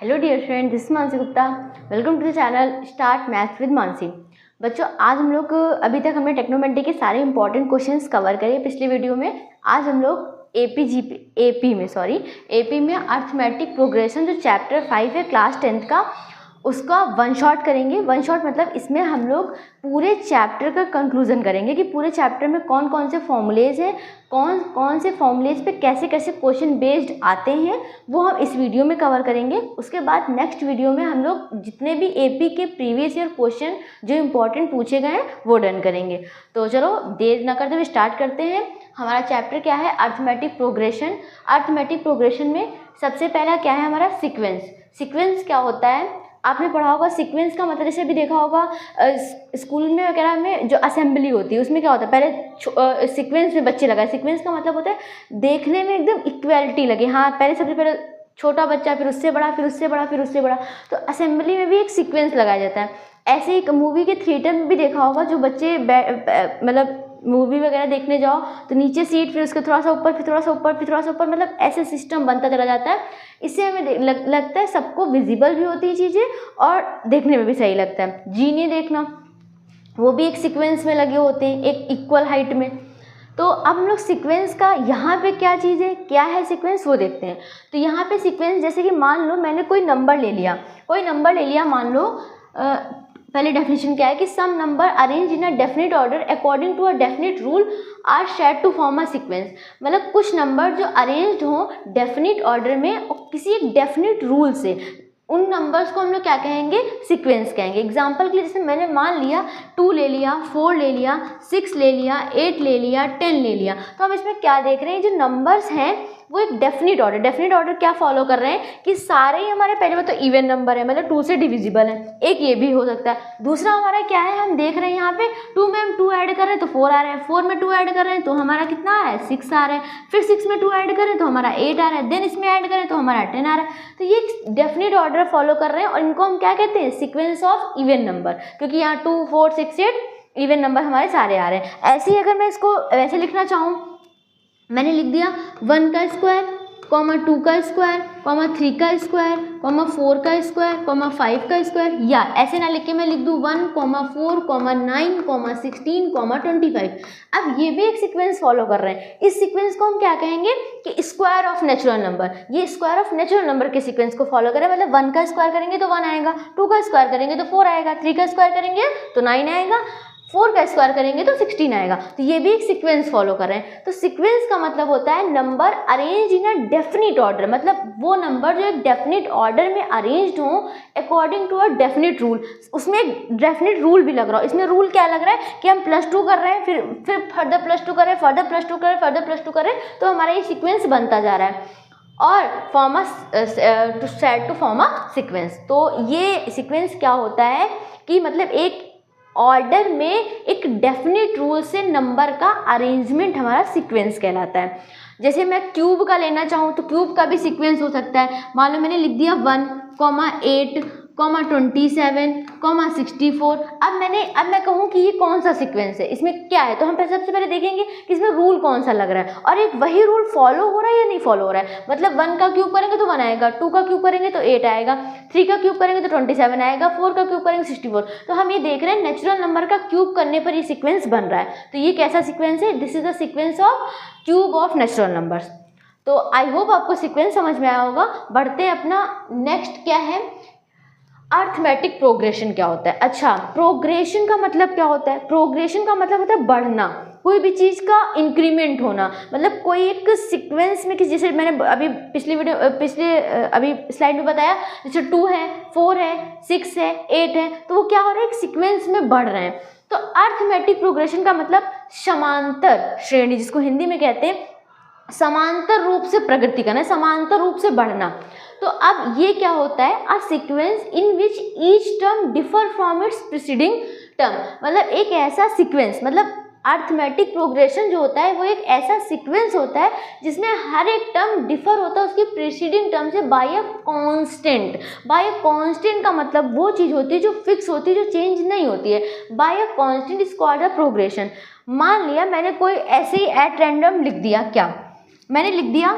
Hello dear friend, this Mansi Gupta. Welcome to the channel start maths with Mansi. बच्चों, आज हम लोग अभी तक हमने टेक्नोमेट्री के सारे इंपॉर्टेंट क्वेश्चंस कवर करे पिछले वीडियो में। आज हम लोग एपी में अर्थमेटिक प्रोग्रेशन जो चैप्टर 5 है क्लास 10th का, उसका वन शॉट करेंगे। वन शॉट मतलब इसमें हम लोग पूरे चैप्टर का कंक्लूजन करेंगे कि पूरे चैप्टर में कौन कौन से फॉर्मूलेज हैं, कौन कौन से फॉर्मूलेज पे कैसे कैसे क्वेश्चन बेस्ड आते हैं, वो हम इस वीडियो में कवर करेंगे। उसके बाद नेक्स्ट वीडियो में हम लोग जितने भी एपी के प्रीवियस ईयर क्वेश्चन जो इम्पोर्टेंट पूछे गए हैं वो डन करेंगे। तो चलो देर न करते हुए स्टार्ट करते हैं। हमारा चैप्टर क्या है? Arithmetic progression. अर्थमेटिक प्रोग्रेशन में सबसे पहला क्या है हमारा? सीक्वेंस। सीक्वेंस क्या होता है? आपने पढ़ा होगा सीक्वेंस का मतलब, जैसे भी देखा होगा स्कूल में वगैरह में जो असेंबली होती है उसमें क्या होता है, पहले सीक्वेंस में बच्चे लगाए। सीक्वेंस का मतलब होता है देखने में एकदम इक्वलिटी लगे। हाँ, पहले सबसे पहले छोटा बच्चा, फिर उससे बड़ा, फिर उससे बड़ा, फिर उससे बड़ा। तो असेंबली में भी एक सीक्वेंस लगाया जाता है। ऐसे एक मूवी के थिएटर में भी देखा होगा, जो बच्चे मतलब मूवी वगैरह देखने जाओ तो नीचे सीट, फिर उसके थोड़ा सा ऊपर, फिर थोड़ा सा ऊपर, फिर थोड़ा सा ऊपर, मतलब ऐसे सिस्टम बनता चला जाता है। इससे हमें लगता है सबको विजिबल भी होती है चीज़ें और देखने में भी सही लगता है। जीने देखना, वो भी एक सीक्वेंस में लगे होते हैं, एक इक्वल हाइट में। तो अब हम लोग सीक्वेंस का यहाँ पे क्या चीज़ है, क्या है सीक्वेंस, वो देखते हैं। तो यहाँ पे सीक्वेंस, जैसे कि मान लो मैंने कोई नंबर ले लिया, मान लो पहले डेफिनेशन क्या है कि some number arrange in a definite order according to a definite rule are said to form a sequence. मतलब कुछ नंबर जो अरेंज्ड हो डेफिनेट ऑर्डर में और किसी एक डेफिनेट रूल से, उन नंबर्स को हम लोग क्या कहेंगे? सीक्वेंस कहेंगे। एग्जांपल के लिए जैसे मैंने मान लिया 2 ले लिया, 4 ले लिया, 6 ले लिया, 8 ले लिया, 10 ले लिया। तो हम इसमें क्या देख रहे हैं, जो नंबर्स हैं वो एक डेफिनेट ऑर्डर क्या फॉलो कर रहे हैं कि सारे ही हमारे पहले तो इवन नंबर है, मतलब 2 से डिविजिबल है। एक ये भी हो सकता है। दूसरा हमारा क्या है, हम देख रहे हैं यहाँ पे 2 में हम 2 ऐड कर रहे हैं तो 4 आ रहे हैं, 4 में 2 ऐड कर रहे हैं तो हमारा कितना आ रहा है? 6 आ रहा है, फिर 6 में 2 ऐड करें तो हमारा 8 आ रहा है, देन इसमें ऐड करें तो हमारा 10 आ रहा है। तो ये डेफिनेट ऑर्डर फॉलो कर रहे हैं और इनको हम क्या कहते हैं? सीक्वेंस ऑफ इवन नंबर, क्योंकि यहाँ 2, 4, 6, 8 इवन नंबर हमारे सारे आ रहे हैं। ऐसे ही अगर मैं इसको वैसे लिखना चाहूँ, मैंने लिख दिया 1 का स्क्वायर, 2 का स्क्वायर, 3 का स्क्वायर, 4 का स्क्वायर, 5 का स्क्वायर, या ऐसे ना लिख के मैं लिख दूँ 1, 4, 9, 16, 25। अब ये भी एक सीक्वेंस फॉलो कर रहे हैं। इस सीक्वेंस को हम क्या कहेंगे कि स्क्वायर ऑफ नेचुरल नंबर। ये स्क्वायर ऑफ नेचुरल नंबर के सीक्वेंस को फॉलो करें। मतलब 1 का स्क्वायर करेंगे तो 1 आएगा, 2 का स्क्वायर करेंगे तो 4 आएगा, 3 का स्क्वायर करेंगे तो 9 आएगा, 4 का स्क्वायर करेंगे तो 16 आएगा। तो ये भी एक सीक्वेंस फॉलो कर रहे हैं। तो सीक्वेंस का मतलब होता है number arrange in a definite order, मतलब वो नंबर जो एक डेफिनेट ऑर्डर में अरेंज्ड हो according to a definite rule. उसमें एक डेफिनेट रूल भी लग रहा हो। इसमें रूल क्या लग रहा है कि हम +2 कर रहे हैं, फिर फर्दर +2 करें, फर्दर +2 करें, फर्दर +2 करें, तो हमारा ये सीक्वेंस बनता जा रहा है और form to form a sequence. तो ये सीक्वेंस क्या होता है कि मतलब एक ऑर्डर में एक डेफिनेट रूल से नंबर का अरेंजमेंट हमारा सीक्वेंस कहलाता है। जैसे मैं क्यूब का लेना चाहूँ तो क्यूब का भी सीक्वेंस हो सकता है। मान लो मैंने लिख दिया 1, 8, 27, 64। अब मैं कहूँ कि ये कौन सा सीक्वेंस है, इसमें क्या है, तो हम सबसे पहले देखेंगे कि इसमें रूल कौन सा लग रहा है और एक वही रूल फॉलो हो रहा है या नहीं फॉलो हो रहा है। मतलब 1 का क्यूब करेंगे तो 1 आएगा, 2 का क्यूब करेंगे तो 8 आएगा, 3 का क्यूब करेंगे तो 27 आएगा, 4 का क्यूब करेंगे 64। तो हम ये देख रहे हैं नेचुरल नंबर का क्यूब करने पर ये सीक्वेंस बन रहा है। तो ये कैसा सीक्वेंस है? This is the sequence of cube of natural numbers. तो आई होप आपको सीक्वेंस समझ में आया होगा। बढ़ते हैं अपना नेक्स्ट क्या है, अर्थमेटिक प्रोग्रेशन क्या होता है। अच्छा, प्रोग्रेशन का मतलब क्या होता है? प्रोग्रेशन का मतलब होता है बढ़ना, कोई भी चीज़ का इंक्रीमेंट होना। मतलब कोई एक सीक्वेंस में, जैसे मैंने अभी अभी स्लाइड में बताया, जैसे 2 है, 4 है, 6 है, 8 है, तो वो क्या हो रहा है? एक सीक्वेंस में बढ़ रहे हैं। तो अर्थमेटिक प्रोग्रेशन का मतलब समांतर श्रेणी, जिसको हिंदी में कहते हैं समांतर रूप से प्रगति करना, समांतर रूप से बढ़ना। तो अब ये क्या होता है? A sequence in which each term differ from its preceding term. मतलब एक ऐसा सीक्वेंस, मतलब अर्थमेटिक प्रोग्रेशन जो होता है वो एक ऐसा सीक्वेंस होता है जिसमें हर एक टर्म डिफर होता है उसकी प्रीसीडिंग टर्म से by a constant. By a constant का मतलब वो चीज़ होती है जो फिक्स होती है, जो चेंज नहीं होती है। By a constant is called a progression. मान लिया मैंने कोई ऐसे ही एट रैंडम लिख दिया, क्या मैंने लिख दिया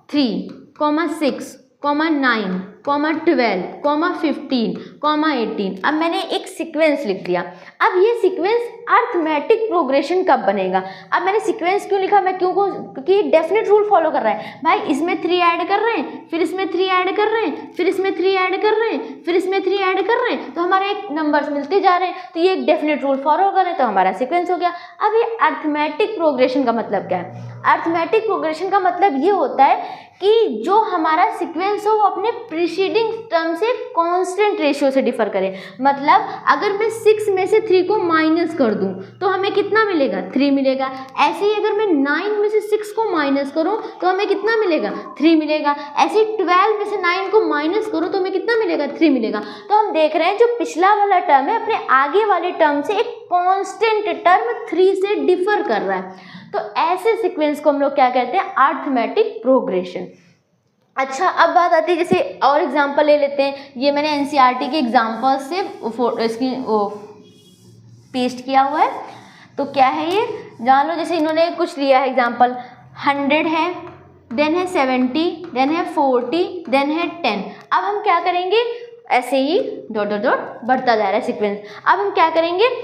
3, 6, 9, 12, 15, 18। अब मैंने एक सीक्वेंस लिख दिया। अब ये सीक्वेंस अर्थमेटिक प्रोग्रेशन कब बनेगा? अब मैंने सीक्वेंस क्यों लिखा, मैं क्योंकि डेफिनेट रूल फॉलो कर रहा है भाई। इसमें 3 ऐड कर रहे हैं, फिर इसमें 3 ऐड कर रहे हैं, फिर इसमें 3 ऐड कर रहे हैं, फिर इसमें 3 ऐड कर रहे हैं, तो हमारे एक नंबर्स मिलते जा रहे हैं, तो ये एक डेफिनेट रूल फॉलो कर रहे हैं, तो हमारा सीक्वेंस हो गया। अब ये अर्थमेटिक प्रोग्रेशन का मतलब क्या है? अर्थमेटिक प्रोग्रेशन का मतलब ये होता है कि जो हमारा सीक्वेंस हो वो अपने प्रीसीडिंग टर्म से कांस्टेंट रेशियो से डिफर करे। मतलब अगर मैं 6 में से 3 को माइनस कर दूं तो हमें कितना मिलेगा? 3 मिलेगा। ऐसे ही अगर मैं 9 में से 6 को माइनस करूं तो हमें कितना मिलेगा? 3 मिलेगा। ऐसे ही 12 में से 9 को माइनस करूं तो हमें कितना मिलेगा? 3 मिलेगा। तो हम देख रहे हैं जो पिछला वाला टर्म है अपने आगे वाले टर्म से एक कांस्टेंट टर्म 3 से डिफर कर रहा है। तो ऐसे सीक्वेंस को हम लोग क्या कहते हैं? Arithmetic progression. अच्छा, अब बात आती है, जैसे और एग्जांपल ले लेते हैं। ये मैंने एनसीईआरटी के एग्जांपल से इसकी पेस्ट किया हुआ है। तो क्या है ये जान लो। जैसे इन्होंने कुछ लिया है एग्जांपल, 100 है, देन है 70, देन है 40, देन है 10। अब हम क्या करेंगे? ऐसे ही डॉट डॉट डॉट बढ़ता जा रहा है सीक्वेंस। अब हम क्या करेंगे?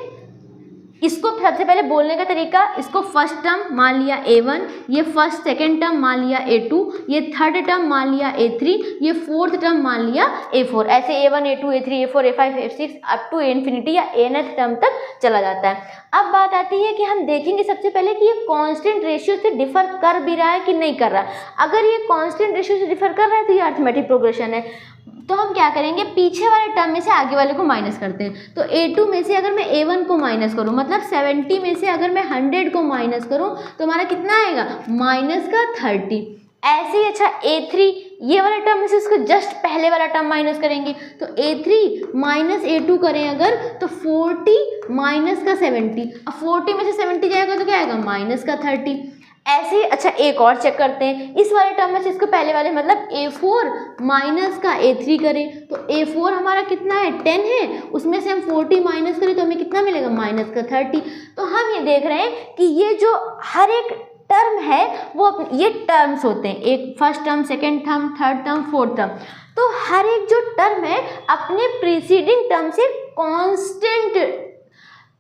इसको सबसे पहले बोलने का तरीका, इसको फर्स्ट टर्म मान लिया A1, ये फर्स्ट सेकेंड टर्म मान लिया A2, ये थर्ड टर्म मान लिया A3, ये फोर्थ टर्म मान लिया A4। ऐसे A1, A2, A3, A4, A5, A6 up to infinity या nth टर्म तक चला जाता है। अब बात आती है कि हम देखेंगे सबसे पहले कि ये कांस्टेंट रेशियो से डिफर कर भी रहा है कि नहीं कर रहा। अगर ये कांस्टेंट रेशियो से डिफर कर रहा है तो ये अर्थमेटिक प्रोग्रेशन है। तो हम क्या करेंगे? पीछे वाले टर्म में से आगे वाले को माइनस करते हैं। तो A2 में से अगर मैं A1 को माइनस करूं, मतलब 70 में से अगर मैं 100 को माइनस करूं तो हमारा कितना आएगा? माइनस का 30। ऐसे ही अच्छा A3, ये वाला टर्म में से इसको जस्ट पहले वाला टर्म माइनस करेंगे। तो A3 माइनस A2 करें अगर तो 40 माइनस का 70। अब 40 में से 70 जाएगा तो क्या आएगा? माइनस का 30। ऐसे ही अच्छा एक और चेक करते हैं। इस वाले टर्म में से इसको पहले वाले मतलब A4 माइनस का A3 करें तो A4 हमारा कितना है? 10 है। उसमें से हम 40 माइनस करें तो हमें कितना मिलेगा? माइनस का 30। तो हम ये देख रहे हैं कि ये जो हर एक टर्म है वो ये टर्म्स होते हैं, एक first term, second term, third term, fourth term. तो हर एक जो टर्म है अपने प्रीसीडिंग टर्म से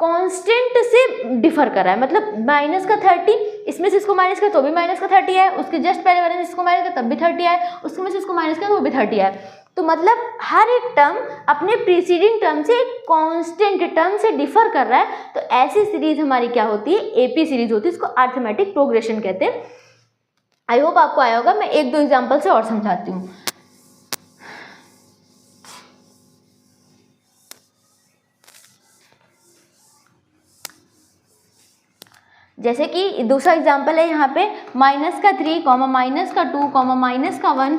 कांस्टेंट से डिफर कर रहा है। मतलब माइनस का 30, इसमें से इसको माइनस किया तो भी माइनस का 30 है, उसके जस्ट पहले वाले से इसको माइनस किया तब भी 30 है, उसमें से इसको माइनस किया तो वो भी 30 है। तो मतलब हर एक टर्म अपने प्रीसीडिंग टर्म से एक कांस्टेंट टर्म से डिफर कर रहा है। तो ऐसी सीरीज हमारी क्या होती है? एपी सीरीज होती है। इसको अर्थमेटिक प्रोग्रेशन कहते हैं। आई होप आपको आया होगा। मैं एक दो एग्जाम्पल से और समझाती हूँ। जैसे कि दूसरा एग्जाम्पल है यहाँ पे माइनस का 3, माइनस का 2, माइनस का 1,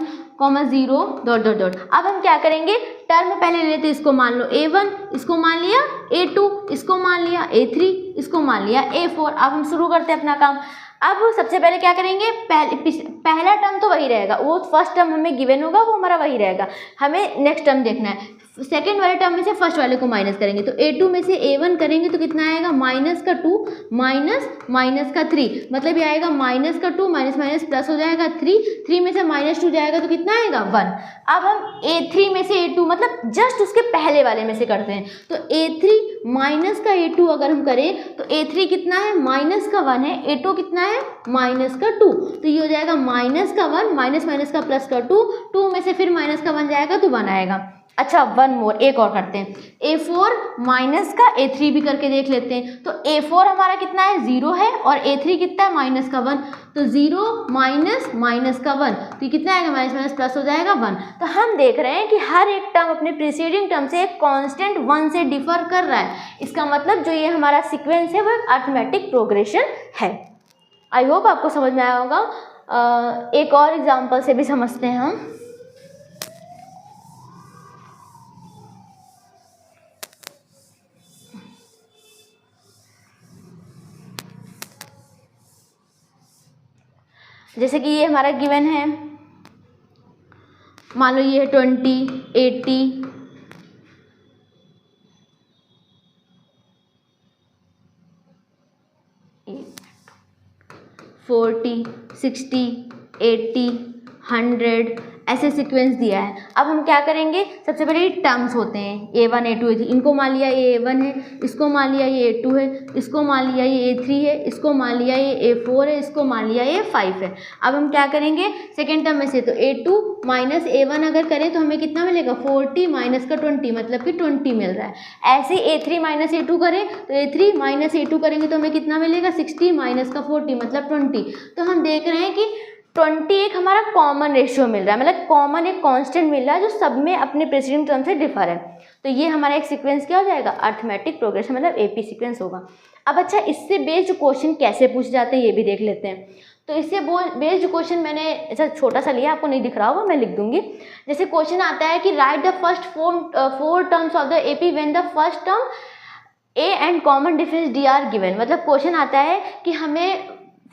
0 डॉट डॉट डॉट। अब हम क्या करेंगे? टर्म पहले ले लेते हैं। इसको मान लो A1, इसको मान लिया A2, इसको मान लिया A3, इसको मान लिया A4। अब हम शुरू करते हैं अपना काम। अब सबसे पहले क्या करेंगे? पहला टर्म तो वही रहेगा, वो फर्स्ट टर्म हमें गिवन होगा वो हमारा वही रहेगा। हमें नेक्स्ट टर्म देखना है। सेकेंड वाले टर्म में से फर्स्ट वाले को माइनस करेंगे तो A2 में से A1 करेंगे तो कितना आएगा? माइनस का 2 माइनस का 3। मतलब ये आएगा माइनस का 2 माइनस माइनस प्लस हो जाएगा 3 में से -2 जाएगा तो कितना आएगा? 1। अब हम A3 में से A2 मतलब जस्ट उसके पहले वाले में से करते हैं। तो A3 माइनस का A2 अगर हम करें तो A3 कितना है? माइनस का 1 है। A2 कितना है? माइनस का 2। तो ये हो जाएगा माइनस का 1 माइनस माइनस का प्लस का 2 में से फिर माइनस का 1 जाएगा तो 1 आएगा। अच्छा, वन मोर, एक और करते हैं। A4 माइनस का A3 भी करके देख लेते हैं। तो A4 हमारा कितना है? 0 है और A3 कितना है? माइनस का 1। तो 0 माइनस का 1 तो ये कितना आएगा? माइनस माइनस प्लस हो जाएगा 1। तो हम देख रहे हैं कि हर एक टर्म अपने प्रीसीडिंग टर्म से एक कांस्टेंट 1 से डिफर कर रहा है। इसका मतलब जो ये हमारा सीक्वेंस है वो एक अर्थमेटिक प्रोग्रेशन है। आई होप आपको समझ में आया होगा। एक और एग्जाम्पल से भी समझते हैं हम। जैसे कि ये हमारा गिवन है, मान लो ये है 20, 80, 40, 60, 80, 100 ऐसे सीक्वेंस दिया है। अब हम क्या करेंगे, सबसे पहले टर्म्स होते हैं A1 A2 A3, इनको मान लिया ये A1 है, इसको मान लिया ये A2 है, इसको मान लिया ये A3 है, इसको मान लिया ये A4 है, इसको मान लिया ये 5 है। अब हम क्या करेंगे सेकेंड टर्म में से, तो A2 माइनस A1 अगर करें तो हमें कितना मिलेगा 40 माइनस का 20 मतलब कि 20 मिल रहा है। ऐसे A3 माइनस A2 करें तो A3 माइनस A2 करेंगे तो हमें कितना मिलेगा 60 माइनस का 40 मतलब 20। तो हम देख रहे हैं कि 20 एक हमारा कॉमन रेशियो मिल रहा है, मतलब कॉमन एक कांस्टेंट मिल रहा है जो सब में अपने प्रेसिडेंट टर्म से डिफर है। तो ये हमारा एक सीक्वेंस क्या हो जाएगा, अर्थमेटिक प्रोग्रेशन मतलब AP सीक्वेंस होगा। अब अच्छा, इससे बेस्ड क्वेश्चन कैसे पूछे जाते हैं ये भी देख लेते हैं। तो इससे बेस्ड क्वेश्चन मैंने ऐसा छोटा सा लिया, आपको नहीं दिख रहा होगा, मैं लिख दूंगी। जैसे क्वेश्चन आता है कि write the first four terms of the AP when the first term A and common difference D are given. मतलब क्वेश्चन आता है कि हमें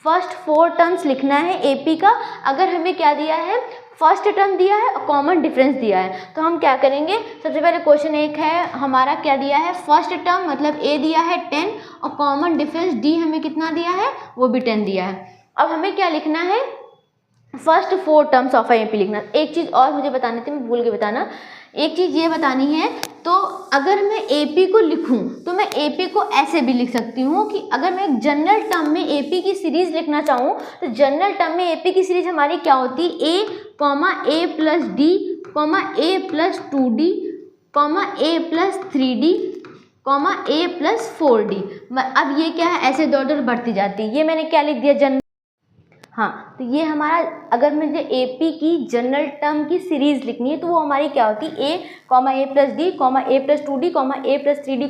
फर्स्ट 4 टर्म्स लिखना है AP का, अगर हमें क्या दिया है, फर्स्ट टर्म दिया है और कॉमन डिफरेंस दिया है। तो हम क्या करेंगे, सबसे पहले क्वेश्चन एक है हमारा क्या दिया है, फर्स्ट टर्म मतलब A दिया है 10 और कॉमन डिफरेंस D हमें कितना दिया है, वो भी 10 दिया है। अब हमें क्या लिखना है, फर्स्ट 4 टर्म्स ऑफ AP लिखना। एक चीज़ और मुझे बतानी थी, मैं भूल के बताना, एक चीज़ ये बतानी है। तो अगर मैं AP को लिखूं तो मैं AP को ऐसे भी लिख सकती हूँ कि अगर मैं एक जनरल टर्म में AP की सीरीज़ लिखना चाहूँ तो जनरल टर्म में AP की सीरीज़ हमारी क्या होती है, A plus D A plus 2D A plus 3D A plus 4D। अब ये क्या है, ऐसे दौड़ दौड़ बढ़ती जाती है। ये मैंने क्या लिख दिया, जनरल। हाँ, तो ये हमारा अगर मुझे AP की जनरल टर्म की सीरीज़ लिखनी है तो वो हमारी क्या होती है, A plus D A plus 2D A plus 3D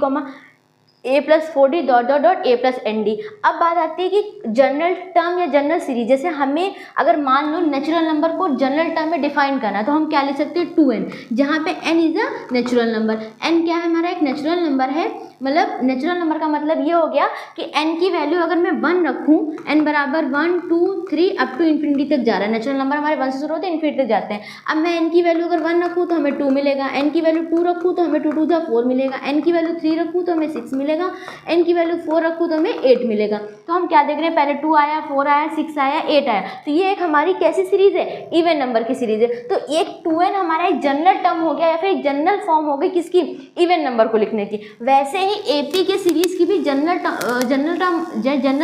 A plus 4D dot A plus ND। अब बात आती है कि जनरल टर्म या जनरल सीरीज, जैसे हमें अगर मान लो नेचुरल नंबर को जनरल टर्म में डिफाइन करना है तो हम क्या लिख सकते हैं 2n, जहाँ पे n is a natural number. n क्या है, हमारा एक नेचुरल नंबर है। मतलब नेचुरल नंबर का मतलब ये हो गया कि n की वैल्यू अगर मैं 1 रखूँ, n बराबर 1 2 3 अप टू इन्फिनिटी तक जा रहा है। नेचुरल नंबर हमारे 1 से शुरू होते हैं, इन्फिनिटी तक जाते हैं। अब मैं n की वैल्यू अगर 1 रखूँ तो हमें 2 मिलेगा, n की वैल्यू 2 रखूँ तो हमें 2 2 जा 4 मिलेगा, n की वैल्यू 3 रखूँ तो हमें 6 मिलेगा, n की वैल्यू 4 रखूँ तो हमें 8 मिलेगा। तो हम क्या देख रहे हैं, पहले 2 आया, 4 आया, 6 आया, 8 आया। तो ये एक हमारी कैसी सीरीज़ है, इवन नंबर की सीरीज़ है। तो एक 2n हमारा एक जनरल टर्म हो गया या फिर एक जनरल फॉर्म हो गई किसकी, इवन नंबर को लिखने की। वैसे ही AP के सीरीज़ की भी जनरल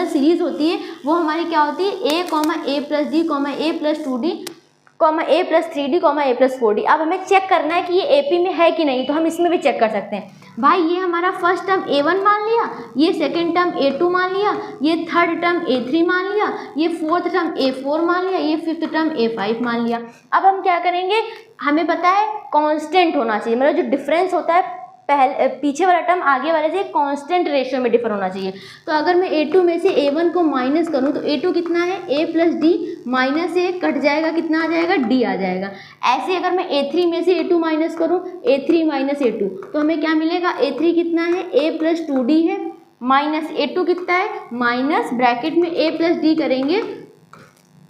सीरीज़ होती है, वो हमारी क्या होती है, A plus D A plus 2D A plus 3D A plus 4D। अब हमें चेक करना है कि ये AP में है कि नहीं, तो हम इसमें भी चेक कर सकते हैं। भाई ये हमारा फर्स्ट टर्म A1 मान लिया, ये सेकेंड टर्म A2 मान लिया, ये थर्ड टर्म A3 मान लिया, ये फोर्थ टर्म A4 मान लिया, ये फिफ्थ टर्म A5 मान लिया। अब हम क्या करेंगे, हमें पता है कांस्टेंट होना चाहिए, मतलब जो डिफरेंस होता है पीछे वाला टर्म आगे वाले से कांस्टेंट रेशियो में डिफर होना चाहिए। तो अगर मैं A2 में से A1 को माइनस करूं तो A2 कितना है, A plus D minus A cut जाएगा, कितना आ जाएगा, D आ जाएगा। ऐसे अगर मैं A3 में से A2 माइनस करूं, A3 माइनस A2 तो हमें क्या मिलेगा, A3 कितना है, A प्लस 2D है, माइनस A2 कितना है, माइनस ब्रैकेट में A प्लस D करेंगे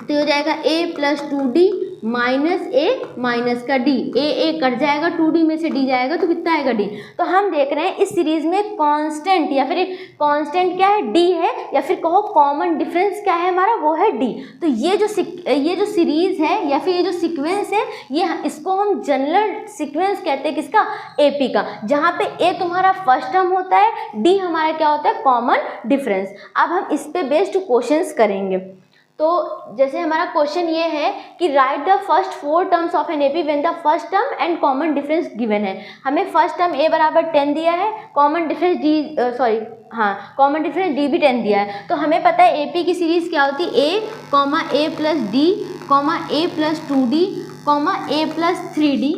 तो हो जाएगा A plus 2D minus A minus का D, A कट जाएगा, 2D में से D जाएगा तो कितना आएगा D। तो हम देख रहे हैं इस सीरीज़ में कांस्टेंट या फिर कांस्टेंट क्या है, D है, या फिर कहो कॉमन डिफरेंस क्या है हमारा, वो है D। तो ये जो सीरीज़ है या फिर ये जो सीक्वेंस है, ये इसको हम जनरल सीक्वेंस कहते हैं, किसका, AP का, जहाँ पे A तुम्हारा फर्स्ट टर्म होता है, D हमारा क्या होता है, कॉमन डिफरेंस। अब हम इस पे बेस्ड क्वेश्चंस करेंगे। तो जैसे हमारा क्वेश्चन ये है कि write the first 4 terms of an AP when the first term and common difference given है। हमें फर्स्ट टर्म A बराबर 10 दिया है, common difference common difference D भी 10 दिया है। तो हमें पता है AP की सीरीज़ क्या होती है, A plus D A plus 2D A plus 3D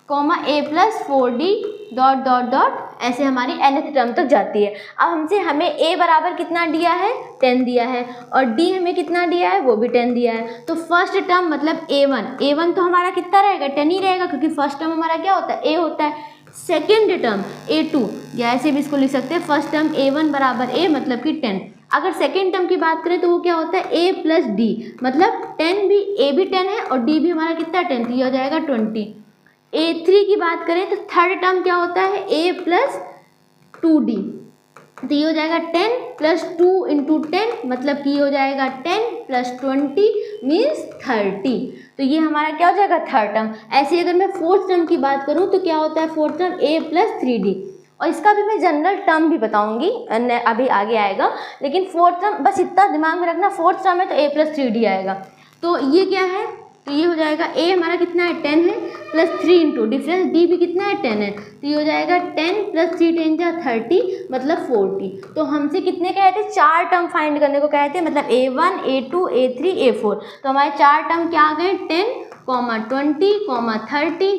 A plus 4D dot ऐसे हमारी nth टर्म तक जाती है। अब हमें A बराबर कितना दिया है, 10 दिया है, और D हमें कितना दिया है, वो भी 10 दिया है। तो फर्स्ट टर्म मतलब A1 तो हमारा कितना रहेगा, 10 ही रहेगा, क्योंकि फर्स्ट टर्म हमारा क्या होता है, A होता है। सेकेंड टर्म A2, या ऐसे भी इसको लिख सकते हैं, फर्स्ट टर्म A1 बराबर A मतलब कि 10। अगर सेकेंड टर्म की बात करें तो वो क्या होता है, A प्लस D मतलब 10 भी, A भी 10 है और D भी हमारा कितना 10, ये हो जाएगा 20। A3 की बात करें तो थर्ड टर्म क्या होता है, A प्लस 2D तो ये हो जाएगा 10 प्लस 2 इंटू 10, मतलब कि ये हो जाएगा 10 प्लस 20 मीन्स 30। तो ये हमारा क्या हो जाएगा थर्ड टर्म। ऐसे ही अगर मैं फोर्थ टर्म की बात करूँ तो क्या होता है fourth term a plus 3d, और इसका भी मैं जनरल टर्म भी बताऊंगी अभी आगे आएगा, लेकिन फोर्थ टर्म बस इतना दिमाग में रखना, फोर्थ टर्म है तो a प्लस 3d आएगा। तो ये क्या है, तो ये हो जाएगा a हमारा कितना है 10 है प्लस 3 इंटू डिफरेंस d भी कितना है 10 है, तो ये हो जाएगा 10 प्लस 3 10 जा 30 मतलब 40। तो हमसे कितने कहे थे, 4 टर्म फाइंड करने को कहे थे, मतलब a1 a2 a3 a4। तो हमारे 4 टर्म क्या आ गए 10, 20, 30,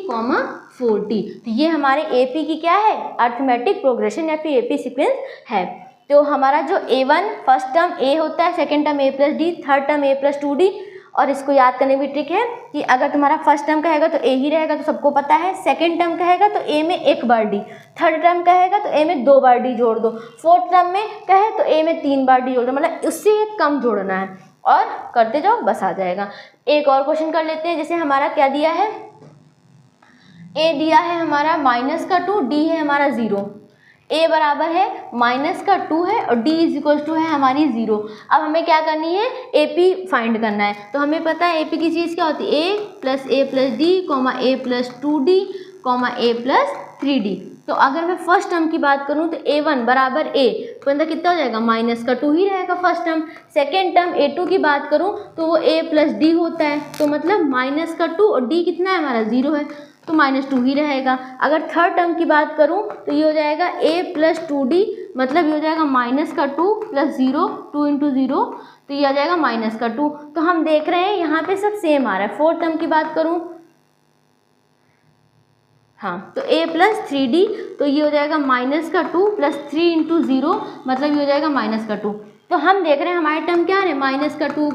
40। तो ये हमारे AP की क्या है अर्थमेटिक प्रोग्रेशन या फिर AP सीक्वेंस है। तो हमारा जो A1 फर्स्ट टर्म A होता है, second term A plus D, third term A plus 2D। और इसको याद करने की ट्रिक है कि अगर तुम्हारा फर्स्ट टर्म कहेगा तो A ही रहेगा, तो सबको पता है। सेकेंड टर्म कहेगा तो A में एक बार D, थर्ड टर्म कहेगा तो A में 2 बार D जोड़ दो, फोर्थ टर्म में कहे तो A में 3 बार D जोड़ दो, मतलब उससे कम जोड़ना है और करते जाओ बस आ जाएगा। एक और क्वेश्चन कर लेते हैं, जैसे हमारा क्या दिया है, A दिया है हमारा -2, D है हमारा 0। A बराबर है -2 है और D इज इक्वल टू है हमारी 0। अब हमें क्या करनी है, AP फाइंड करना है। तो हमें पता है AP की चीज़ क्या होती है, A plus D, A plus 2D, A plus 3D। तो अगर मैं फर्स्ट टर्म की बात करूं तो A1 बराबर A, तो मतलब कितना हो जाएगा -2 ही रहेगा first term. Second term A2 की बात करूं तो वो A प्लस D होता है, तो मतलब -2 और D कितना है हमारा 0 है, तो -2 ही रहेगा। अगर थर्ड टर्म की बात करूं तो ये हो जाएगा A प्लस 2D, मतलब ये हो जाएगा -2 प्लस 0, 2 इंटू 0, तो ये आ जाएगा -2। तो हम देख रहे हैं यहाँ पे सब सेम आ रहा है। फोर्थ टर्म की बात करूं, हाँ, तो A प्लस 3D, तो ये हो जाएगा -2 प्लस 3 इंटू 0, मतलब ये हो जाएगा -2। तो हम देख रहे हैं हमारे टर्म क्या है, -2, -2,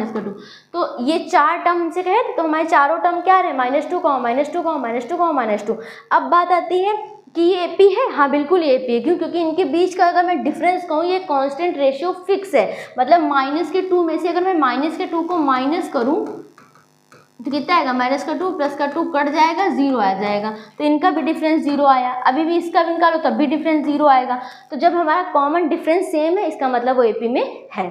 -2। तो ये 4 टर्म हमसे कहे तो हमारे चारों टर्म क्या रहे, -2, -2। अब बात आती है कि ये AP है, हाँ बिल्कुल ये AP है। क्यों, क्योंकि इनके बीच का अगर मैं डिफरेंस कहूँ, ये कांस्टेंट रेशियो फिक्स है, मतलब -2 में से अगर मैं -2 को माइनस करूँ तो कितना आएगा, -2 प्लस 2 कट जाएगा, 0 आ जाएगा। तो इनका भी डिफरेंस 0 आया, अभी भी इसका भी निकालो तब भी डिफरेंस 0 आएगा। तो जब हमारा कॉमन डिफरेंस सेम है, इसका मतलब वो AP में है।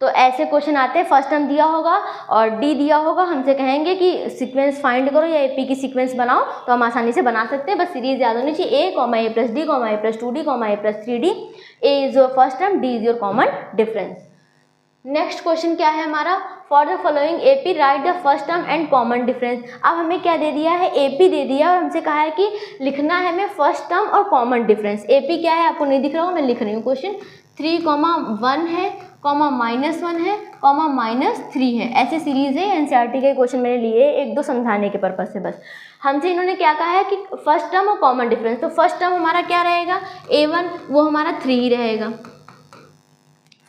तो ऐसे क्वेश्चन आते हैं, फर्स्ट टर्म दिया होगा और D दिया होगा, हमसे कहेंगे कि सीक्वेंस फाइंड करो या AP की सीक्वेंस बनाओ, तो हम आसानी से बना सकते हैं। बस सीरीज याद होनी चाहिए, A plus D, A plus 2D, A plus 3D। A is your first term, D is your common difference. Next question क्या है हमारा, for the following AP right the first term and common difference. अब हमें क्या दे दिया है, AP दे दिया और हमसे कहा है कि लिखना है हमें फर्स्ट टर्म और कॉमन डिफरेंस। AP क्या है आपको नहीं दिख रहा होगा, मैं लिख रही हूँ क्वेश्चन, 3,1 है, -1 है, -3 है। ऐसे सीरीज है, NCERT के क्वेश्चन मैंने लिए एक दो समझाने के पर्पज से। बस हमसे इन्होंने क्या कहा है कि फर्स्ट टर्म और कॉमन डिफरेंस। तो फर्स्ट टर्म हमारा क्या रहेगा, A1 वो हमारा 3 ही रहेगा,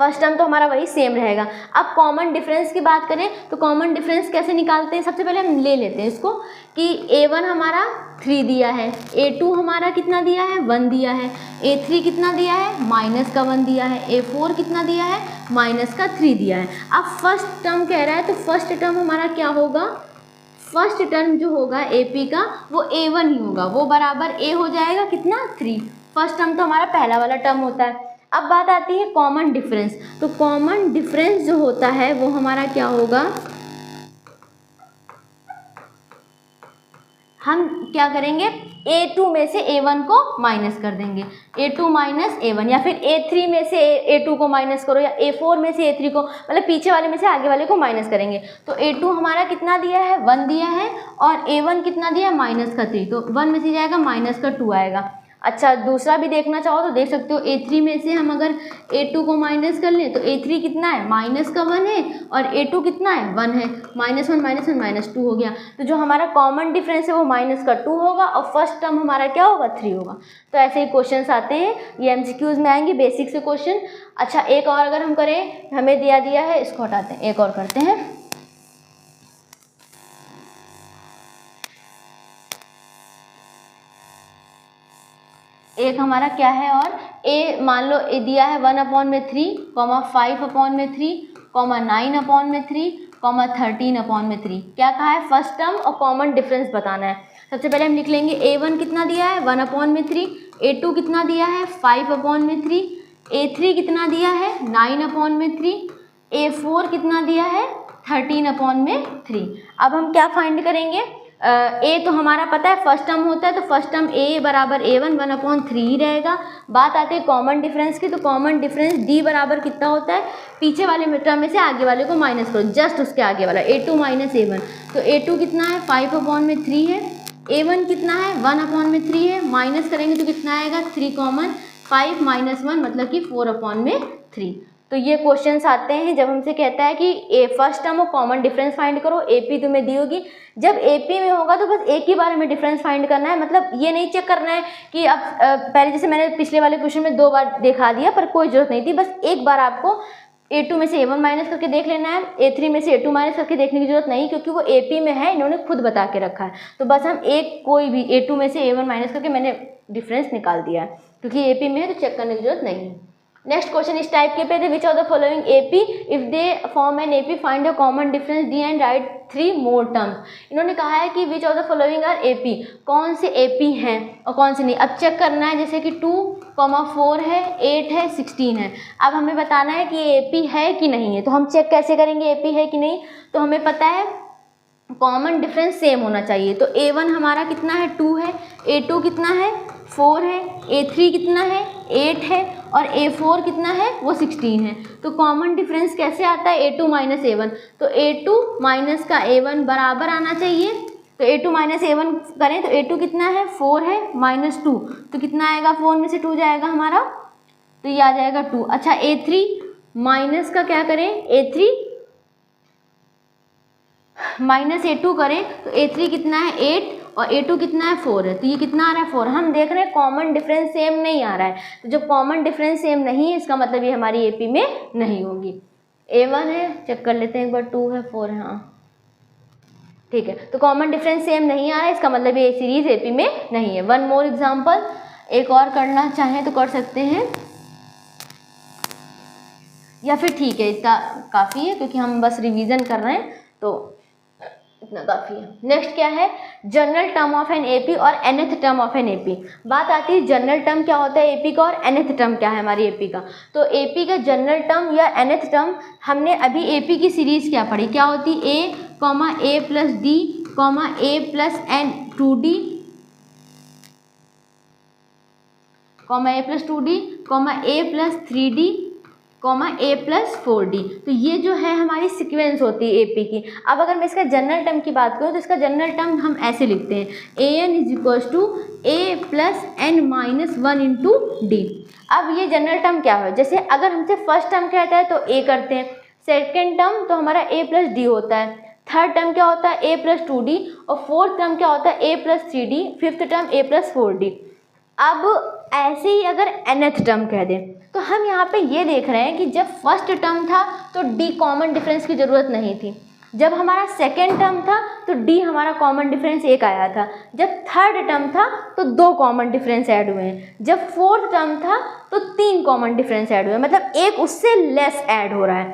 फर्स्ट टर्म तो हमारा वही सेम रहेगा। अब कॉमन डिफरेंस की बात करें तो कॉमन डिफरेंस कैसे निकालते हैं, सबसे पहले हम ले लेते हैं इसको कि A1 हमारा 3 दिया है, A2 हमारा कितना दिया है 1 दिया है, A3 कितना दिया है -1 दिया है, A4 कितना दिया है -3 दिया है। अब फर्स्ट टर्म कह रहा है तो फर्स्ट टर्म हमारा क्या होगा, फर्स्ट टर्म जो होगा AP का वो A1 ही होगा, वो बराबर A हो जाएगा कितना 3। फर्स्ट टर्म तो हमारा पहला वाला टर्म होता है। अब बात आती है कॉमन डिफरेंस। तो कॉमन डिफरेंस जो होता है वो हमारा क्या होगा, हम क्या करेंगे, A2 में से A1 को माइनस कर देंगे, A2 माइनस A1, या फिर A3 में से A2 को माइनस करो, या A4 में से A3 को, मतलब पीछे वाले में से आगे वाले को माइनस करेंगे। तो A2 हमारा कितना दिया है 1 दिया है और A1 कितना दिया है -3, तो 1 में से जाएगा -2 आएगा। अच्छा, दूसरा भी देखना चाहो तो देख सकते हो, A3 में से हम अगर A2 को माइनस कर लें तो A3 कितना है -1 है और A2 कितना है 1 है, -1 -2 हो गया। तो जो हमारा कॉमन डिफरेंस है वो -2 होगा और फर्स्ट टर्म हमारा क्या होगा 3 होगा। तो ऐसे ही क्वेश्चंस आते हैं, ये MCQs में आएंगे, बेसिक से क्वेश्चन। अच्छा, एक और अगर हम करें, हमें दिया है, इसको हटाते हैं, एक और करते हैं। एक हमारा क्या है, और A मान लो A दिया है 1/3, 5/3, 9/3, 13/3। क्या कहा है, फर्स्ट टर्म और कॉमन डिफरेंस बताना है। सबसे पहले हम लिख लेंगे A1 कितना दिया है 1/3, A2 कितना दिया है 5/3, A3 कितना दिया है 9/3, A4 कितना दिया है 13/3। अब हम क्या फाइंड करेंगे, ए तो हमारा पता है फर्स्ट टर्म होता है, तो फर्स्ट टर्म ए बराबर A1 1/3 ही रहेगा। बात आती है कॉमन डिफरेंस की, तो कॉमन डिफरेंस डी बराबर कितना होता है, पीछे वाले टर्म में से आगे वाले को माइनस करो, जस्ट उसके आगे वाला A2 माइनस A1। तो A2 कितना है 5/3 है, A1 कितना है 1/3 है, माइनस करेंगे तो कितना आएगा 3 कॉमन, 5 - 1 मतलब कि 4/3। तो ये क्वेश्चंस आते हैं जब हमसे कहता है कि ए फर्स्ट टर्म और कॉमन डिफरेंस फाइंड करो, एपी तुम्हें दी होगी। जब एपी में होगा तो बस एक ही बार हमें डिफरेंस फाइंड करना है, मतलब ये नहीं चेक करना है कि अब पहले जैसे मैंने पिछले वाले क्वेश्चन में 2 बार दिखा दिया पर कोई जरूरत नहीं थी, बस एक बार आपको A2 में से A1 माइनस करके देख लेना है, A3 में से A2 माइनस करके देखने की जरूरत नहीं, क्योंकि वो AP में है, इन्होंने खुद बता के रखा है। तो बस हम एक कोई भी A2 में से A1 माइनस करके मैंने डिफरेंस निकाल दिया है, क्योंकि AP में है तो चेक करने की जरूरत नहीं है। नेक्स्ट क्वेश्चन इस टाइप के पे थे, which of the following AP if they form an AP find a common difference D and write 3 more terms. इन्होंने कहा है कि which of the following are AP, कौन से AP हैं और कौन से नहीं। अब चेक करना है, जैसे कि 2, 4 है, 8 है, 16 है। अब हमें बताना है कि ये AP है कि नहीं है। तो हम चेक कैसे करेंगे AP है कि नहीं, तो हमें पता है कॉमन डिफरेंस सेम होना चाहिए। तो A1 हमारा कितना है 2 है, A2 कितना है 4 है, A3 कितना है 8 है और A4 कितना है वो 16 है। तो कॉमन डिफरेंस कैसे आता है A2 माइनस A1, तो A2 माइनस का A1 बराबर आना चाहिए। तो A2 माइनस A1 करें तो A2 कितना है 4 है माइनस 2, तो कितना आएगा 4 में से 2 जाएगा हमारा, तो ये आ जाएगा 2। अच्छा A3 माइनस का क्या करें, A3 माइनस A2 करें तो A3 कितना है 8 और A2 कितना है 4 है, तो ये कितना आ रहा है 4। हम देख रहे हैं कॉमन डिफरेंस सेम नहीं आ रहा है, तो जब कॉमन डिफरेंस सेम नहीं है इसका मतलब ये हमारी AP में नहीं होगी। A1 है, चेक कर लेते हैं एक बार, 2 है 4 है, हाँ ठीक है। तो कॉमन डिफरेंस सेम नहीं आ रहा है, इसका मतलब ये सीरीज AP में नहीं है। 1 मोर एग्जाम्पल, एक और करना चाहें तो कर सकते हैं, या फिर ठीक है इतना काफ़ी है क्योंकि हम बस रिवीजन कर रहे हैं तो इतना काफ़ी है। नेक्स्ट क्या है, general term of an AP और nth term of an AP। बात आती है जनरल टर्म क्या होता है AP का और nth टर्म क्या है हमारी AP का। तो AP का जनरल टर्म या nth टर्म, हमने अभी AP की सीरीज़ क्या पढ़ी, क्या होती A, A plus D, A plus N 2D, A plus 2D, A plus 3D, A plus 4D। तो ये जो है हमारी सीक्वेंस होती है AP की। अब अगर मैं इसका जनरल टर्म की बात करूँ तो इसका जनरल टर्म हम ऐसे लिखते हैं, AN = A plus N - 1 into D। अब ये जनरल टर्म क्या है, जैसे अगर हमसे फर्स्ट टर्म कहता है तो A करते हैं, सेकेंड टर्म तो हमारा A प्लस D होता है, थर्ड टर्म क्या होता है A प्लस 2D और फोर्थ टर्म क्या होता है A plus 3D, fifth term A plus 4D। अब ऐसे ही अगर nth टर्म कह दें तो हम यहाँ पे ये देख रहे हैं कि जब फर्स्ट टर्म था तो D कॉमन डिफरेंस की ज़रूरत नहीं थी, जब हमारा सेकेंड टर्म था तो D हमारा कॉमन डिफरेंस 1 आया था, जब थर्ड टर्म था तो 2 कॉमन डिफरेंस ऐड हुए हैं, जब फोर्थ टर्म था तो 3 कॉमन डिफरेंस ऐड हुए, मतलब एक उससे लेस ऐड हो रहा है।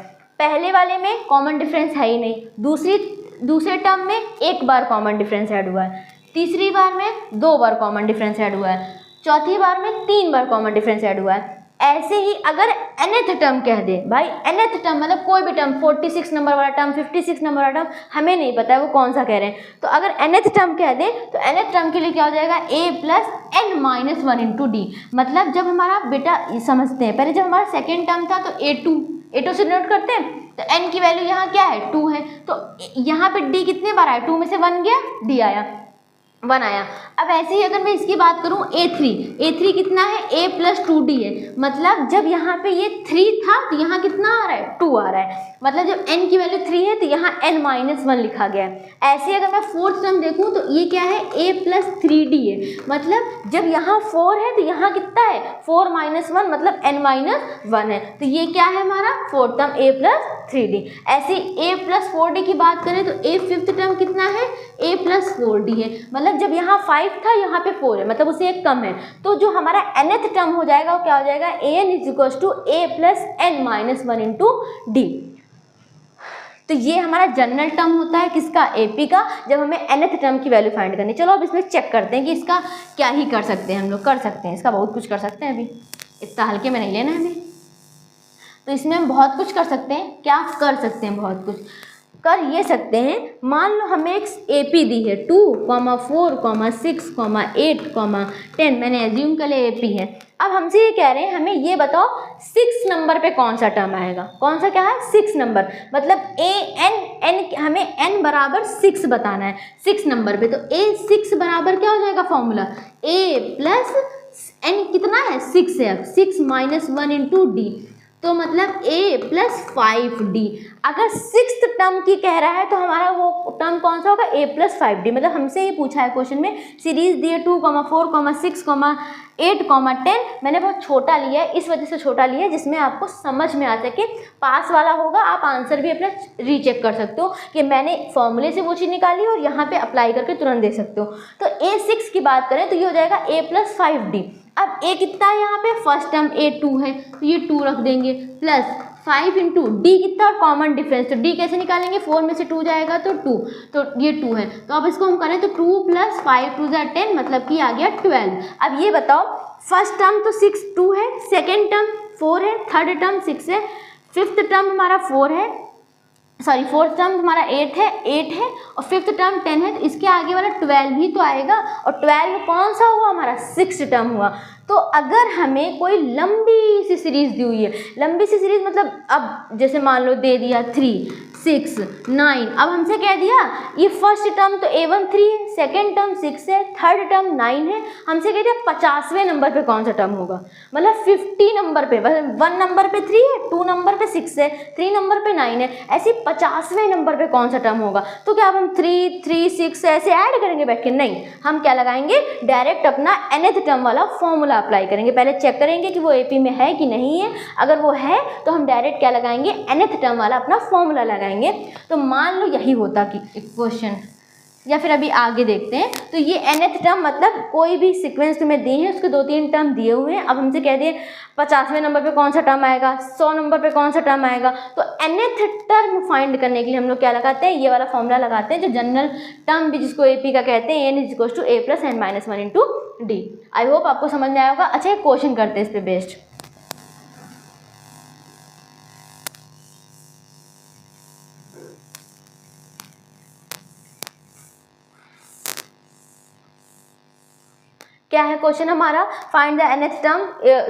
पहले वाले में कॉमन डिफरेंस है ही नहीं, दूसरे टर्म में 1 बार कॉमन डिफरेंस ऐड हुआ है, तीसरी बार में 2 बार कॉमन डिफरेंस ऐड हुआ है, चौथी बार में 3 बार कॉमन डिफरेंस ऐड हुआ है। ऐसे ही अगर nth टर्म कह दे, भाई nth टर्म मतलब कोई भी टर्म, 46 नंबर वाला टर्म, 56 नंबर वाला टर्म, हमें नहीं पता है वो कौन सा कह रहे हैं, तो अगर nth टर्म कह दे तो nth टर्म के लिए क्या हो जाएगा A plus N - 1 into D। मतलब जब हमारा बेटा समझते हैं, पहले जब हमारा सेकेंड टर्म था तो A2 से नोट करते हैं, तो N की वैल्यू यहाँ क्या है 2 है, तो यहाँ पे D कितने बार आया, 2 में से 1 गया, D आया 1 आया। अब ऐसे ही अगर मैं इसकी बात करूं A3 कितना है A प्लस 2D है, मतलब जब यहाँ पे ये 3 था तो यहाँ कितना आ रहा है 2 आ रहा है, मतलब जब n की वैल्यू 3 है तो यहाँ n - 1 लिखा गया है। ऐसे ही अगर मैं फोर्थ टर्म देखूं तो ये क्या है A प्लस 3D है, मतलब जब यहाँ 4 है तो यहाँ कितना है 4 - 1 मतलब n - 1 है, तो ये क्या है हमारा fourth term A plus 3D। ऐसे A प्लस 4D की बात करें तो A फिफ्थ टर्म कितना है A प्लस 4D है, मतलब जब यहाँ 5 था यहाँ पे 4 है, मतलब उससे एक कम है, तो जो हमारा nth टर्म हो जाएगा वो क्या हो जाएगा AN = A plus N - 1 into D। तो ये हमारा जनरल टर्म होता है किसका, AP का, जब हमें nth टर्म की वैल्यू फाइंड करनी। चलो अब इसमें चेक करते हैं कि इसका क्या ही कर सकते हैं हम लोग। कर सकते हैं इसका बहुत कुछ कर सकते हैं, अभी इतना हल्के में नहीं लेना है अभी। तो इसमें हम बहुत कुछ कर सकते हैं। क्या कर सकते हैं, बहुत कुछ कर ये सकते हैं। मान लो हमें एक AP दी है 2, 4, 6, 8, 10, मैंने एज्यूम कर लिया AP है। अब हमसे ये कह रहे हैं हमें ये बताओ 6 नंबर पे कौन सा टर्म आएगा। कौन सा क्या है, 6 नंबर, मतलब n हमें n बराबर 6 बताना है 6 नंबर पे। तो A6 बराबर क्या हो जाएगा फॉर्मूला, A प्लस n कितना है 6 है, अब 6 माइनस 1 इंटू डी, तो मतलब A प्लस 5D। अगर 6th टर्म की कह रहा है तो हमारा वो टर्म कौन सा होगा, A प्लस 5D। मतलब हमसे ये पूछा है क्वेश्चन में, सीरीज दी है 2, 4, 6, 8, 10। मैंने बहुत छोटा लिया है, इस वजह से छोटा लिया है जिसमें आपको समझ में आ सके। पास वाला होगा आप आंसर भी अपना रीचेक कर सकते हो कि मैंने फॉर्मूले से वो चीज़ निकाली और यहाँ पे अप्लाई करके तुरंत दे सकते हो। तो A6 की बात करें तो ये हो जाएगा A प्लस 5D। अब A कितना है यहाँ पे, फर्स्ट टर्म A2 है तो ये 2 रख देंगे, प्लस 5 इंटू डी कितना, कॉमन डिफरेंस, तो डी कैसे निकालेंगे, 4 में से 2 जाएगा तो 2, तो ये 2 है। तो अब इसको हम करें तो 2 प्लस 5 2 = 10, मतलब कि आ गया 12। अब ये बताओ फर्स्ट टर्म तो 6 2 है, सेकेंड टर्म 4 है, थर्ड टर्म 6 है, फिफ्थ टर्म हमारा 4 है, सॉरी फोर्थ टर्म हमारा 8 है और फिफ्थ टर्म 10 है, तो इसके आगे वाला 12 ही तो आएगा। और 12 कौन सा हुआ हमारा, 6th टर्म हुआ। तो अगर हमें कोई लंबी सी सीरीज दी हुई है, लंबी सी सीरीज मतलब अब जैसे मान लो दे दिया 3, 6, 9, अब हमसे कह दिया ये फर्स्ट टर्म तो A1 3 है, सेकेंड टर्म 6 है, थर्ड टर्म 9 है, हमसे कह दिया 50वें नंबर पे कौन सा टर्म होगा, मतलब 50 नंबर पे, 1 नंबर पे 3 है, 2 नंबर पे 6 है, 3 नंबर पे 9 है, ऐसे 50वें नंबर पे कौन सा टर्म होगा। तो क्या अब हम 3, 3, 6 ऐसे ऐड करेंगे बैठ के, नहीं, हम क्या लगाएंगे, डायरेक्ट अपना nth टर्म वाला फॉर्मूला अप्लाई करेंगे। पहले चेक करेंगे कि वो AP में है कि नहीं है, अगर वो है तो हम डायरेक्ट क्या लगाएंगे, nth टर्म वाला अपना फॉर्मूला लगाएंगे। तो मान लो यही होता कि क्वेश्चन, या फिर अभी आगे देखते हैं। तो ये nth टर्म मतलब कोई भी सीक्वेंस तुम्हें दी है, उसके 2-3 टर्म दिए हुए हैं। अब हमसे कह दिए 50वें नंबर पे कौन सा टर्म आएगा, 100 नंबर पे कौन सा टर्म आएगा। तो nth टर्म फाइंड करने के लिए हम लोग क्या लगाते हैं, ये वाला फॉर्मूला लगाते हैं जो जनरल टर्म भी जिसको AP का कहते हैं, n = A + n - 1 × D। I hope आपको समझ में आया होगा। अच्छा एक क्वेश्चन करते हैं इस पे बेस्ड। क्या है क्वेश्चन हमारा, find the nth term,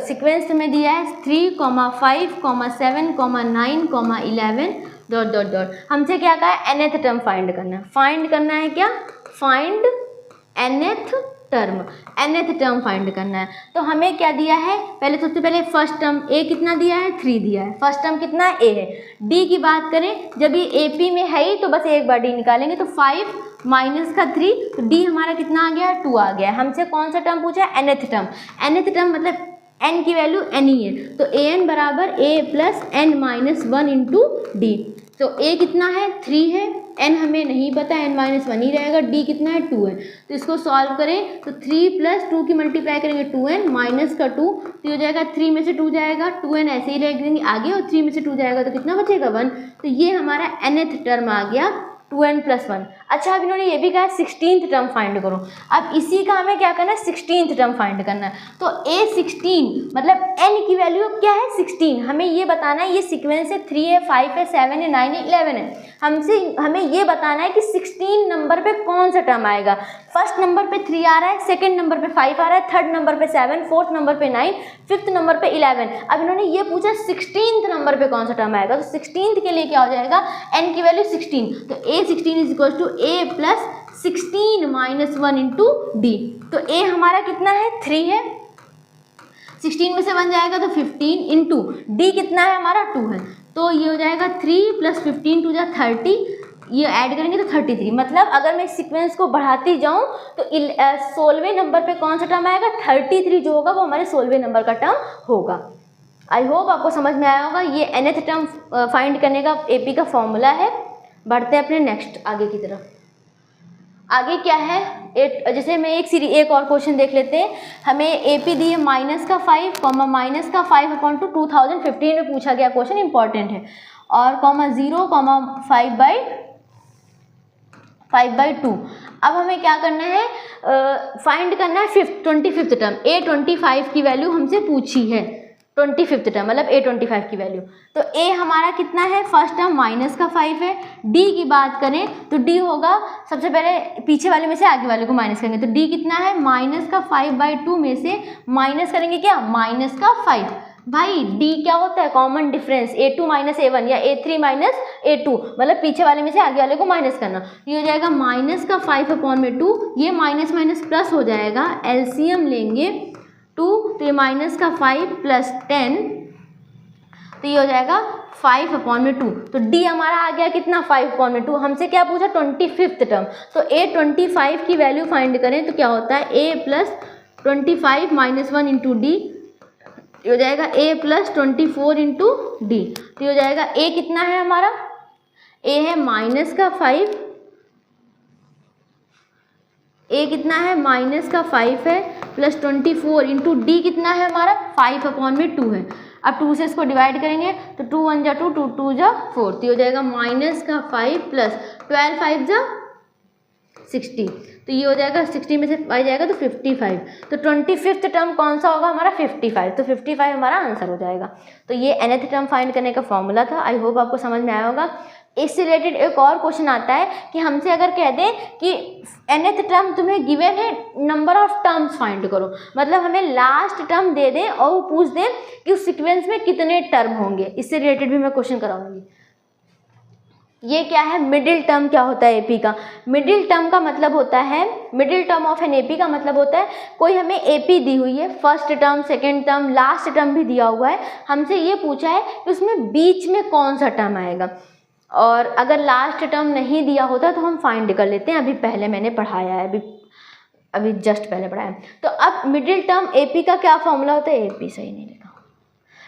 sequence में दिया है 3, 5, 7, 9, 11 ... हमसे क्या कहा है, nth टर्म फाइंड करना है। फाइंड करना है क्या, फाइंड nth टर्म फाइंड करना है। तो हमें क्या दिया है, पहले सबसे पहले फर्स्ट टर्म A कितना दिया है, 3 दिया है, फर्स्ट टर्म कितना है, A है। D की बात करें, जब ये AP में है ही तो बस एक बार D निकालेंगे, तो 5 माइनस का 3, तो D हमारा कितना आ गया, 2 आ गया। हमसे कौन सा टर्म पूछा है, nth टर्म मतलब n की वैल्यू n ही है, तो an बराबर A + n - 1 × D। तो A कितना है, 3 है, n हमें नहीं पता, n - 1 ही रहेगा, D कितना है, 2 है। तो इसको सॉल्व करें तो 3 + 2 की मल्टीप्लाई करेंगे 2n माइनस का 2, तो हो जाएगा 3 में से 2 जाएगा, 2n ऐसे ही रख देंगे आगे, और 3 में से 2 जाएगा तो कितना बचेगा, 1। तो ये हमारा nth टर्म आ गया, 2n + 1। अच्छा अब इन्होंने ये भी कहा 16th टर्म फाइंड करो। अब इसी का हमें क्या करना है, 16th टर्म फाइंड करना है। तो A16 मतलब n की वैल्यू क्या है, 16। हमें ये बताना है, ये सीक्वेंस है 3 है, 5 है, 7 है, 9 है, 11 है। हमें ये बताना है कि 16 नंबर पे कौन सा टर्म आएगा। फर्स्ट नंबर पे 3 आ रहा है, सेकंड नंबर पे 5 आ रहा है, थर्ड नंबर पे 7, फोर्थ नंबर पे 9, फिफ्थ नंबर पे 11। अब इन्होंने ये पूछा 16th नंबर पे कौन सा टर्म आएगा। तो 16th के लिए क्या हो जाएगा, n की वैल्यू 16, तो A16 = A + 16 - 1 × D। तो A हमारा कितना है, 3 है, 16 में से 1 जाएगा तो 15 इंटू D कितना है हमारा, 2 है। तो ये हो जाएगा 3 + 15 2 = 30, ये ऐड करेंगे तो 33। मतलब अगर मैं सीक्वेंस को बढ़ाती जाऊं तो 16वें नंबर पे कौन सा टर्म आएगा, 33 जो होगा वो हमारे 16वें नंबर का टर्म होगा। आई होप आपको समझ में आया होगा। ये nth टर्म फाइंड करने का AP का फॉर्मूला है। बढ़ते हैं अपने नेक्स्ट आगे की तरफ। आगे क्या है, जैसे मैं एक और क्वेश्चन देख लेते हैं। हमें AP दी है -5, -5 / 2015 में पूछा गया क्वेश्चन, इंपॉर्टेंट है। और कॉमा 0 कॉमा 5/2। अब हमें क्या करना है, फाइंड करना है 25th टर्म। A25 की वैल्यू हमसे पूछी है, 25th टर्म मतलब A25 की वैल्यू। तो A हमारा कितना है, फर्स्ट टर्म माइनस का 5 है। D की बात करें तो D होगा, सबसे पहले पीछे वाले में से आगे वाले को माइनस करेंगे, तो D कितना है, माइनस का 5/2 में से माइनस करेंगे क्या, माइनस का 5। भाई D क्या होता है, common difference, A2 minus A1 या A3 माइनस A2, मतलब पीछे वाले में से आगे वाले को माइनस करना। ये हो जाएगा माइनस का 5/2, ये माइनस माइनस प्लस हो जाएगा, एलसीएम लेंगे 2, तो ये माइनस का 5 प्लस 10, तो ये हो जाएगा 5/2। तो D हमारा आ गया कितना, 5/2। हमसे क्या पूछा, 25th टर्म। तो A25 की वैल्यू फाइंड करें तो क्या होता है, A plus 25 minus 1 into D, ये हो जाएगा A प्लस 24 इंटू डी। तो ये हो जाएगा A कितना है हमारा, A है माइनस का 5, A कितना है, माइनस का 5 है, प्लस 24 इंटू डी कितना है हमारा, 5/2 है। अब 2 से इसको डिवाइड करेंगे तो 2 1 जा 2, 2 2 जा 4, तो ये हो जाएगा माइनस का 5 प्लस 12 5 जा 60, तो ये हो जाएगा 60 में से 5 जाएगा तो 55। तो 25th टर्म कौन सा होगा हमारा, 55। तो 55 हमारा आंसर हो जाएगा। तो ये nth टर्म फाइंड करने का फॉर्मूला था। आई होप आपको समझ में आया होगा। इससे रिलेटेड एक और क्वेश्चन आता है कि हमसे अगर कह दें कि nth टर्म तुम्हें गिवन है, नंबर ऑफ टर्म्स फाइंड करो, मतलब हमें लास्ट टर्म दे दें और वो पूछ दें कि उस सीक्वेंस में कितने टर्म होंगे। इससे रिलेटेड भी मैं क्वेश्चन कराऊंगी। ये क्या है, मिडिल टर्म क्या होता है एपी का। मिडिल टर्म का मतलब होता है, middle term of an AP का मतलब होता है कोई हमें एपी दी हुई है, first term, second term, last term भी दिया हुआ है, हमसे ये पूछा है कि उसमें बीच में कौन सा टर्म आएगा। और अगर लास्ट टर्म नहीं दिया होता तो हम फाइंड कर लेते हैं, अभी पहले मैंने पढ़ाया है, अभी जस्ट पहले पढ़ाया है। तो अब मिडिल टर्म एपी का क्या फॉर्मूला होता है, एपी सही नहीं लिखा,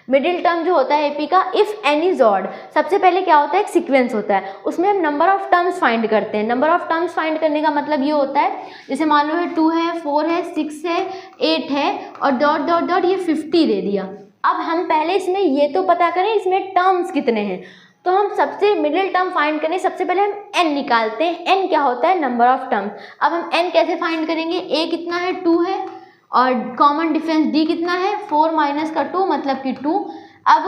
मिडिल टर्म जो होता है एपी का, इफ एनी इज ऑड, सबसे पहले क्या होता है, एक सीक्वेंस होता है, उसमें हम नंबर ऑफ टर्म्स फाइंड करते हैं। नंबर ऑफ टर्म्स फाइंड करने का मतलब ये होता है, जैसे मान लो है 2 है, 4 है, 6 है, 8 है और डॉट डॉट डॉट ये 50 दे दिया। अब हम पहले इसमें ये तो पता करें इसमें टर्म्स कितने हैं। तो हम सबसे मिडिल टर्म फाइंड करें, सबसे पहले हम n निकालते हैं। n क्या होता है, नंबर ऑफ टर्म्स। अब हम n कैसे फाइंड करेंगे, a कितना है, 2 है, और कॉमन डिफरेंस d कितना है, 4 माइनस का 2 मतलब कि 2। अब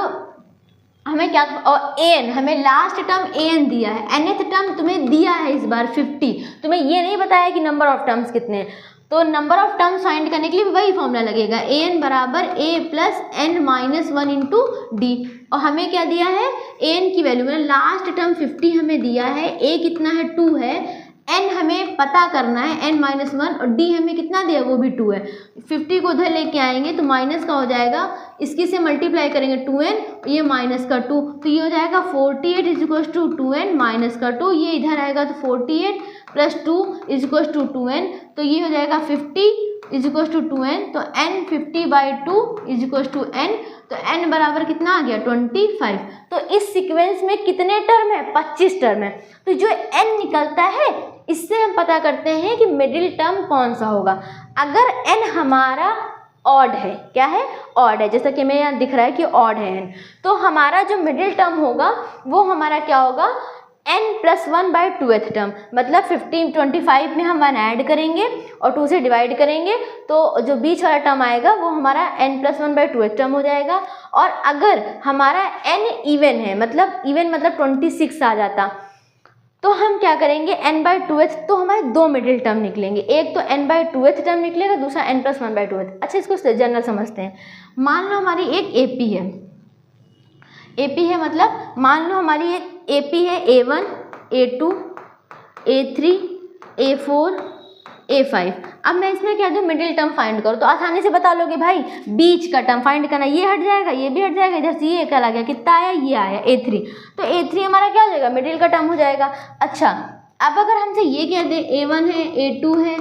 हमें क्या, और an, हमें लास्ट टर्म an दिया है, nth टर्म तुम्हें दिया है इस बार 50, तुम्हें ये नहीं बताया कि नंबर ऑफ टर्म्स कितने हैं। तो नंबर ऑफ टर्म्स फाइंड करने के लिए वही फॉर्मूला लगेगा, an बराबर a plus n minus 1 into D. और हमें क्या दिया है, an की वैल्यू मतलब लास्ट टर्म 50 हमें दिया है, a कितना है, 2 है, n हमें पता करना है n माइनस 1, और d हमें कितना दिया, वो भी 2 है। 50 को उधर लेके आएंगे तो माइनस का हो जाएगा, इसकी से मल्टीप्लाई करेंगे 2n, ये माइनस का 2, तो ये हो जाएगा 48 is equal to 2n minus का 2, ये इधर आएगा तो 48 plus 2 is equal to 2n, तो ये हो जाएगा 50 इज इक्वल टू 2n, तो n 50/2 is equal to n, तो n बराबर कितना आ गया, 25। तो इस सीक्वेंस में कितने टर्म है, 25 टर्म है। तो जो n निकलता है इससे हम पता करते हैं कि मिडिल टर्म कौन सा होगा। अगर n हमारा ऑड है, क्या है, ऑड है, जैसा कि हमें यहाँ दिख रहा है कि ऑड है n, तो हमारा जो मिडिल टर्म होगा वो हमारा क्या होगा, n प्लस 1/2th टर्म, मतलब 25 में हम 1 ऐड करेंगे और 2 से डिवाइड करेंगे, तो जो बीच वाला टर्म आएगा वो हमारा n प्लस 1/2th टर्म हो जाएगा। और अगर हमारा n इवन है, मतलब इवन मतलब 26 आ जाता, तो हम क्या करेंगे, n/2th, तो हमारे 2 मिडिल टर्म निकलेंगे, एक तो n/2th टर्म निकलेगा, दूसरा n प्लस 1/2th। अच्छा, इसको जनरल समझते हैं। मान लो हमारी एक AP है, AP है मतलब मान लो हमारी एक AP है, A1, A2, A3, A4, A5। अब मैं इसमें क्या दूँ, मिडिल टर्म फाइंड करो, तो आसानी से बता लोगे भाई, बीच का टर्म फाइंड करना, ये हट जाएगा, ये भी हट जाएगा, इधर से ये चला गया, कितना आया, ये आया A3, तो A3 हमारा क्या हो जाएगा, मिडिल का टर्म हो जाएगा। अच्छा, अब अगर हमसे ये कह दें A1 है, A2 है,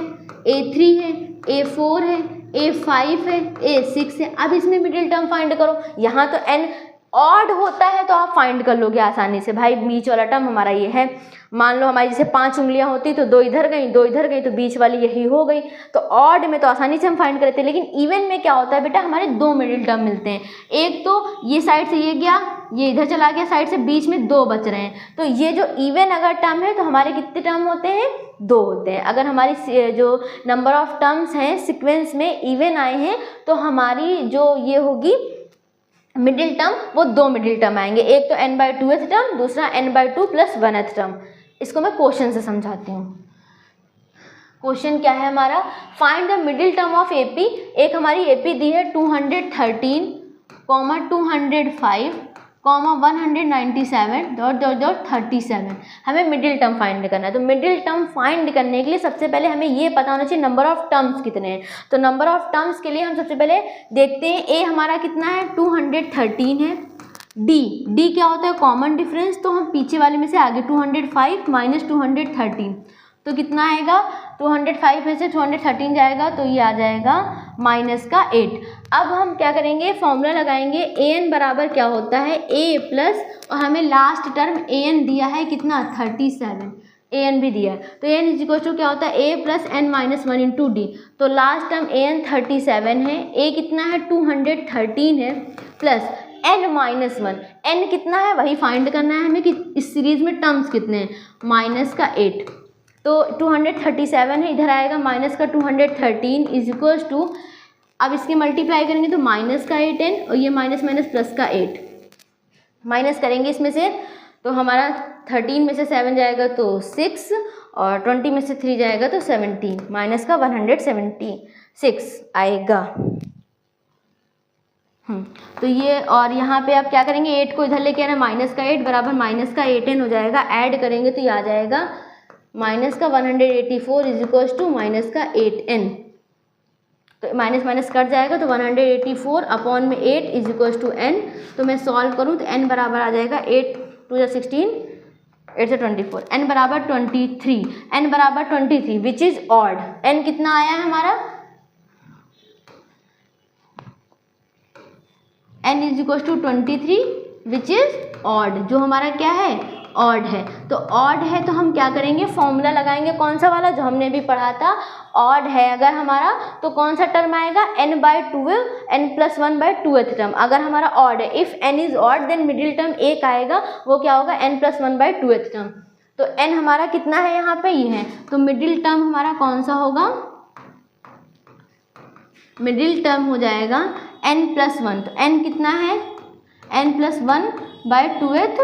A3 है, A4 है, A5 है, A6 है, अब इसमें मिडिल टर्म फाइंड करो। यहाँ तो n ऑड होता है तो आप फाइंड कर लोगे आसानी से, भाई बीच वाला टर्म हमारा ये है। मान लो हमारी जैसे 5 उंगलियां होती तो 2 इधर गई, 2 इधर गई, तो बीच वाली यही हो गई। तो ऑड में तो आसानी से हम फाइंड करते हैं, लेकिन इवन में क्या होता है बेटा, हमारे 2 मिडिल टर्म मिलते हैं। एक तो ये साइड से ये गया, ये इधर चला गया साइड से, बीच में 2 बच रहे हैं। तो ये जो इवन अगर टर्म है तो हमारे कितने टर्म होते हैं, 2 होते हैं। अगर हमारी जो नंबर ऑफ टर्म्स हैं सीक्वेंस में इवन आए हैं तो हमारी जो ये होगी मिडिल टर्म, वो 2 मिडिल टर्म आएंगे, एक तो n/2th टर्म, दूसरा n/2 + 1th टर्म। इसको मैं क्वेश्चन से समझाती हूँ। क्वेश्चन क्या है हमारा, find the middle term of AP। एक हमारी AP दी है 213, 205, 197 37। हमें मिडिल टर्म फाइंड करना है। तो मिडिल टर्म फाइंड करने के लिए सबसे पहले हमें ये पता होना चाहिए नंबर ऑफ टर्म्स कितने हैं। तो नंबर ऑफ टर्म्स के लिए हम सबसे पहले देखते हैं A हमारा कितना है, 213 है। D क्या होता है, कॉमन डिफरेंस। तो हम पीछे वाले में से आगे 205 - 213 तो कितना आएगा, 205 में से 213 जाएगा तो ये आ जाएगा -8। अब हम क्या करेंगे, फॉर्मूला लगाएंगे। an बराबर क्या होता है, a प्लस, और हमें लास्ट टर्म an दिया है कितना, 37, an भी दिया है। तो an = क्या होता है, a + n - 1 × d। तो लास्ट टर्म an 37 है, a कितना है 213 है, प्लस n - 1, n कितना है वही फाइंड करना है हमें कि इस सीरीज़ में टर्म्स कितने हैं, -8। तो 237 है, इधर आएगा -213 = अब इसके मल्टीप्लाई करेंगे तो -8n और ये -+8 माइनस करेंगे इसमें से। तो हमारा 13 में से 7 जाएगा तो 6 और 20 में से 3 जाएगा तो 17, -176 आएगा। तो ये, और यहाँ पे आप क्या करेंगे, 8 को इधर लेके आना, -8 बराबर -8n हो जाएगा। ऐड करेंगे तो ये आ जाएगा -184 = -8n। तो माइनस कट जाएगा तो 184/8 = n। तो मैं सॉल्व करूँ तो n बराबर आ जाएगा 8 × 16, 8 से 24, n बराबर 23, n बराबर 23 विच इज़ ऑड। n कितना आया है हमारा, n = 23 विच इज़ ऑड, जो हमारा क्या है, ऑड है। तो ऑड है तो हम क्या करेंगे, फॉर्मूला लगाएंगे कौन सा वाला जो हमने भी पढ़ा था। ऑड है अगर हमारा तो कौन सा टर्म आएगा, n/12, n+1/2th टर्म। अगर हमारा ऑड है, if n is odd then middle term एक आएगा, वो क्या होगा, n+1/2th टर्म। तो n हमारा कितना है यहाँ पे, ये है। तो मिडिल टर्म हमारा कौन सा होगा, मिडिल टर्म हो जाएगा n+1। तो n कितना है, n+1/2th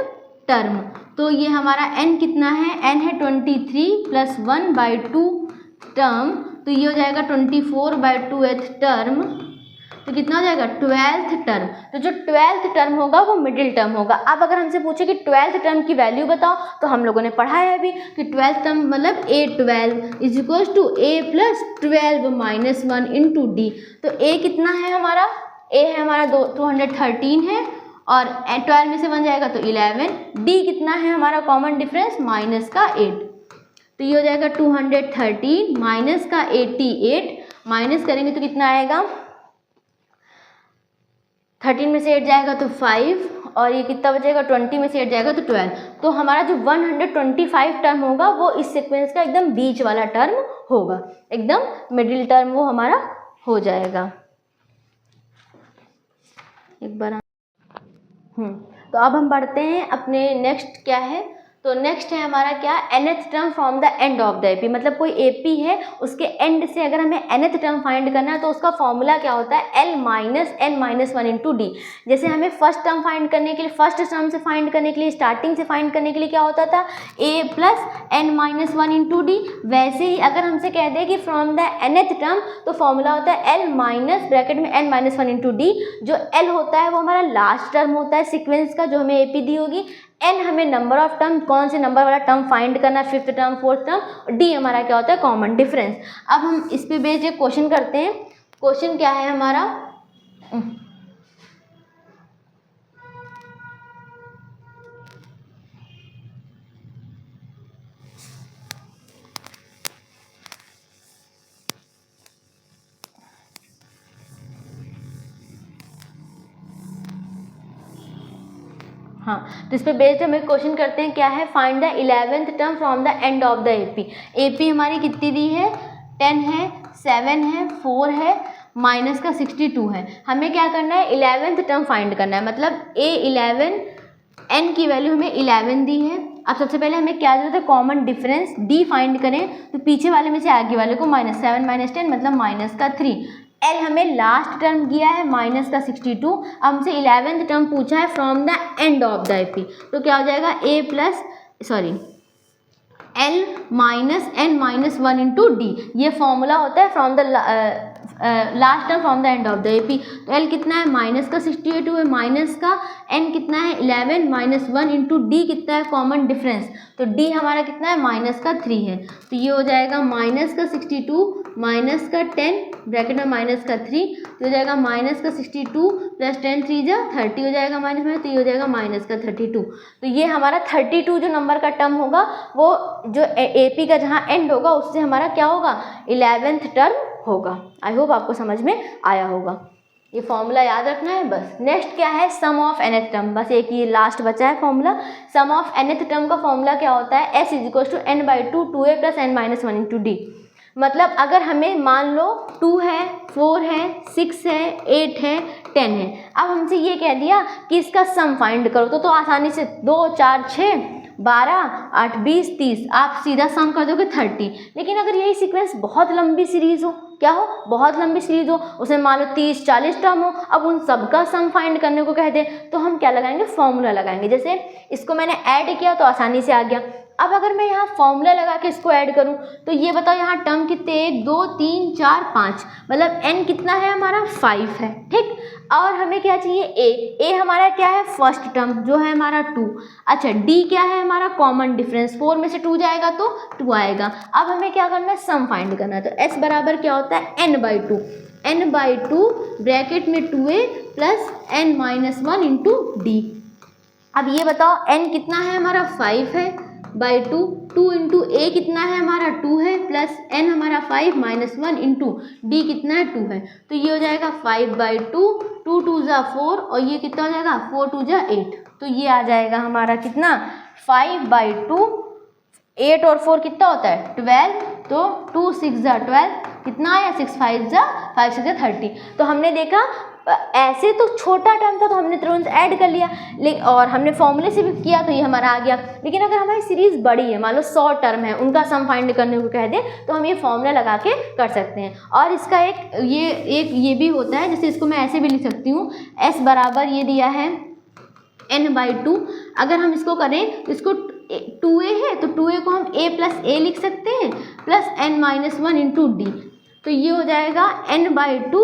टर्म। तो ये हमारा n कितना है, n है 23 + 1/2 टर्म, तो ये हो जाएगा 24/2th टर्म। तो कितना हो जाएगा, 12th टर्म। तो जो 12th टर्म होगा वो मिडिल टर्म होगा। अब अगर हमसे पूछे कि 12th टर्म की वैल्यू बताओ, तो हम लोगों ने पढ़ा है अभी कि 12th टर्म मतलब a12 = a + 12 - 1 × d। तो a कितना है हमारा, a है हमारा 213 है, और 12 में से 1 जाएगा तो 11। d कितना है हमारा, कॉमन डिफरेंस -8। तो ये हो जाएगा 213 -88, माइनस करेंगे तो कितना आएगा, 13 में से 8 जाएगा तो 5, और ये कितना बचेगा, 20 में से 8 जाएगा तो 12। तो हमारा जो 125 टर्म होगा वो इस सीक्वेंस का एकदम बीच वाला टर्म होगा, एकदम मिडिल टर्म वो हमारा हो जाएगा। एक बार तो अब हम बढ़ते हैं अपने नेक्स्ट क्या है, तो नेक्स्ट है हमारा क्या, nth term from the end of the AP. मतलब कोई एपी है उसके एंड से अगर हमें nth टर्म फाइंड करना है तो उसका फॉर्मूला क्या होता है, l - n - 1 × d। जैसे हमें फर्स्ट टर्म फाइंड करने के लिए, फर्स्ट टर्म से फाइंड करने के लिए, स्टार्टिंग से फाइंड करने के लिए क्या होता था, a + n - 1 × d। वैसे ही अगर हमसे कह दे कि फ्रॉम द nth टर्म, तो फॉर्मूला होता है l - ब्रैकेट में n - 1 × d। जो l होता है वो हमारा लास्ट टर्म होता है सीक्वेंस का जो हमें एपी दी होगी। n हमें नंबर ऑफ टर्म, कौन से नंबर वाला टर्म फाइंड करना है, 5th टर्म, 4th टर्म, और d हमारा क्या होता है, कॉमन डिफरेंस। अब हम इस पे बेस्ड एक क्वेश्चन करते हैं। क्वेश्चन क्या है हमारा, हाँ, तो इस पे बेस्ड हम एक क्वेश्चन करते हैं। क्या है, find the 11th term from the end of the AP. AP हमारी कितनी दी है, 10 है, 7 है, 4 है, माइनस का 62 है। हमें क्या करना है, 11th टर्म फाइंड करना है। मतलब A11 n की वैल्यू हमें 11 दी है। अब सबसे पहले हमें क्या जरूरत है, कॉमन डिफरेंस d फाइंड करें। तो पीछे वाले में से आगे वाले को -7 - 10 मतलब -3। l हमें लास्ट टर्म दिया है -62। अब हमसे 11th टर्म पूछा है from the end of the AP। तो क्या हो जाएगा l -n-1 इंटू डी। ये फॉर्मूला होता है from the last term from the end of the AP। तो l कितना है -62 है, माइनस का n कितना है 11 -1 इंटू डी कितना है कॉमन डिफरेंस। तो d हमारा कितना है -3 है। तो ये हो जाएगा -62 -10 ब्रैकेट में -3। तो हो जाएगा -62 प्लस 10 3 जा 30 हो जाएगा माइनस में। तो ये हो जाएगा -32। तो ये हमारा 32 जो नंबर का टर्म होगा वो जो AP का जहाँ एंड होगा उससे हमारा क्या होगा 11th टर्म होगा। आई होप आपको समझ में आया होगा। ये फॉर्मूला याद रखना है बस। नेक्स्ट क्या है, सम ऑफ nth टर्म। बस एक ये लास्ट बचा है formula. Sum of nth term का फॉर्मूला क्या होता है, s = n/2 2a + n-1 into D. मतलब अगर हमें मान लो 2 है, 4 है, 6 है, 8 है, 10 है। अब हमसे ये कह दिया कि इसका सम फाइंड करो तो आसानी से 2 4 6 12 8 20 30 आप सीधा सम कर दोगे 30। लेकिन अगर यही सीक्वेंस बहुत लंबी सीरीज हो, क्या हो बहुत लंबी सीरीज हो, उसमें मान लो 30 40 टर्म हो, अब उन सबका सम फाइंड करने को कह दे तो हम क्या लगाएंगे, फॉर्मूला लगाएंगे। जैसे इसको मैंने ऐड किया तो आसानी से आ गया। अब अगर मैं यहाँ फॉर्मूला लगा के इसको ऐड करूँ तो ये बताओ यहाँ टर्म कितने 1 2 3 4 5 मतलब n कितना है हमारा 5 है, ठीक। और हमें क्या चाहिए a हमारा क्या है फर्स्ट टर्म जो है हमारा 2। अच्छा d क्या है हमारा कॉमन डिफरेंस, 4 में से 2 जाएगा तो 2 आएगा। अब हमें क्या करना है सम फाइंड करना है। तो s बराबर क्या होता है n/2 ब्रैकेट में 2a plus n-1 into D. अब ये बताओ n कितना है हमारा 5 है बाई 2 इंटू a कितना है हमारा 2 है प्लस n हमारा 5 -1 इंटू डी कितना है 2 है। तो ये हो जाएगा 5/2 2 2 ज़ा 4 और ये कितना हो जाएगा 4 2 ज़ा 8। तो ये आ जाएगा हमारा कितना 5/2। 8 और 4 कितना होता है 12। तो 2 6 ज़ा 12 कितना आया 6 5 ज़ा 5 6 ज़ा 30। तो हमने देखा ऐसे तो छोटा टर्म था तो हमने तुरंत ऐड कर लिया, लेकिन और हमने फॉर्मूले से भी किया तो ये हमारा आ गया। लेकिन अगर हमारी सीरीज़ बड़ी है, मान लो 100 टर्म है, उनका सम फाइंड करने को कह दे तो हम ये फॉर्मूला लगा के कर सकते हैं। और इसका एक ये भी होता है, जैसे इसको मैं ऐसे भी लिख सकती हूँ s बराबर ये दिया है n/2। अगर हम इसको करें तो इसको 2a है तो 2a को हम a + a लिख सकते हैं प्लस n-1 इंटू डी। तो ये हो जाएगा n/2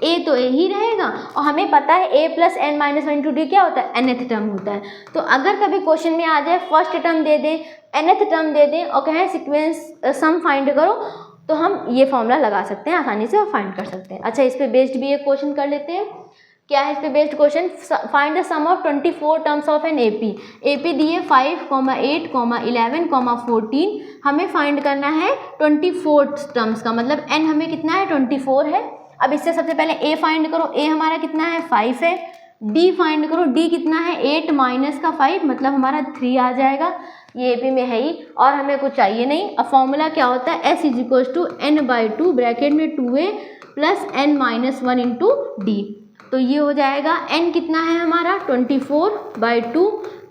a तो a ही रहेगा और हमें पता है a + n-1 इंटू डी क्या होता है nth टर्म होता है। तो अगर कभी क्वेश्चन में आ जाए फर्स्ट टर्म दे दे nth टर्म दे दें और कहें सीक्वेंस सम फाइंड करो तो हम ये फॉर्मूला लगा सकते हैं आसानी से और फाइंड कर सकते हैं। अच्छा इस पे बेस्ड भी एक क्वेश्चन कर लेते हैं। क्या है इस पे based question, find the sum of 24 terms of an AP दिए 5, 8, 11, 14। हमें फाइंड करना है 24 टर्म्स का, मतलब n हमें कितना है 24 है। अब इससे सबसे पहले a फाइंड करो, a हमारा कितना है 5 है। d फाइंड करो, d कितना है 8 माइनस का 5 मतलब हमारा 3 आ जाएगा। ये AP में है ही और हमें कुछ चाहिए नहीं। अब फॉर्मूला क्या होता है s = n/2 ब्रैकेट में 2a plus n-1 into D. तो ये हो जाएगा n कितना है हमारा 24/2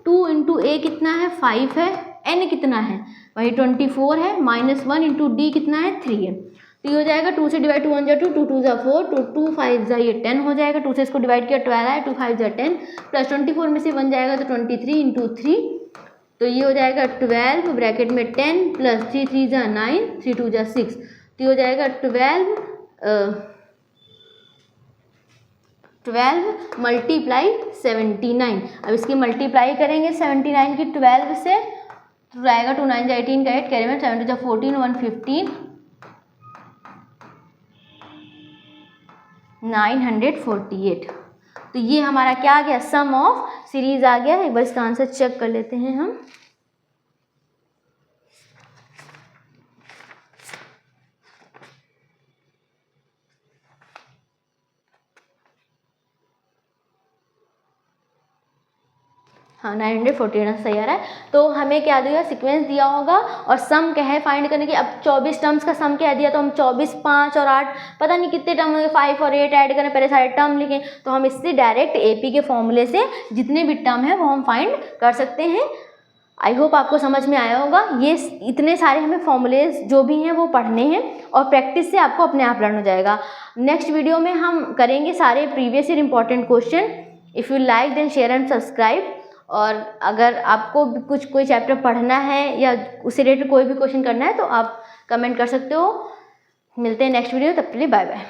2 इंटू a कितना है 5 है, n कितना है वही 24 है -1 इंटू डी कितना है 3 है। तो ये हो जाएगा 2 से डिवाइड 2 1 ज़ा 2 2 2 ज़ा 4 तो 2 5 ज़ा ये 10 हो जाएगा। 2 से इसको डिवाइड किया 12 है 2 5 ज़ा 10 प्लस 24 में से 1 जाएगा तो 23 इंटू 3। तो ये हो जाएगा 12 ब्रैकेट में 10 प्लस 3 3 ज़ा 9 3 2 ज़ा 6। तो ये हो जाएगा 12 मल्टीप्लाई 79। अब इसकी मल्टीप्लाई करेंगे 79 की 12 से तो आएगा 2 9 ज़ा 18 का 8 कैरी में 7 2 ज़ा 14 115 948। तो ये हमारा क्या आ गया सम ऑफ सीरीज आ गया। एक बार इसका आंसर चेक कर लेते हैं हम। हाँ 948 सही आ रहा है। तो हमें क्या दिया, सीक्वेंस दिया होगा और सम क्या है फाइंड करने की। अब 24 टर्म्स का सम क्या दिया, तो हम 24, 5 और 8 पता नहीं कितने टर्म होंगे, 5 और 8 ऐड करें, पहले सारे टर्म लिखें, तो हम इससे डायरेक्ट AP के फॉर्मूले से जितने भी टर्म है वो हम फाइंड कर सकते हैं। आई होप आपको समझ में आया होगा। ये इतने सारे हमें फॉर्मूलेज जो भी हैं वो पढ़ने हैं और प्रैक्टिस से आपको अपने आप लर्न हो जाएगा। नेक्स्ट वीडियो में हम करेंगे सारे previous year important question. If you like then share and subscribe. और अगर आपको कुछ कोई चैप्टर पढ़ना है या उससे रिलेटेड कोई भी क्वेश्चन करना है तो आप कमेंट कर सकते हो। मिलते हैं नेक्स्ट वीडियो, तब के लिए बाय बाय।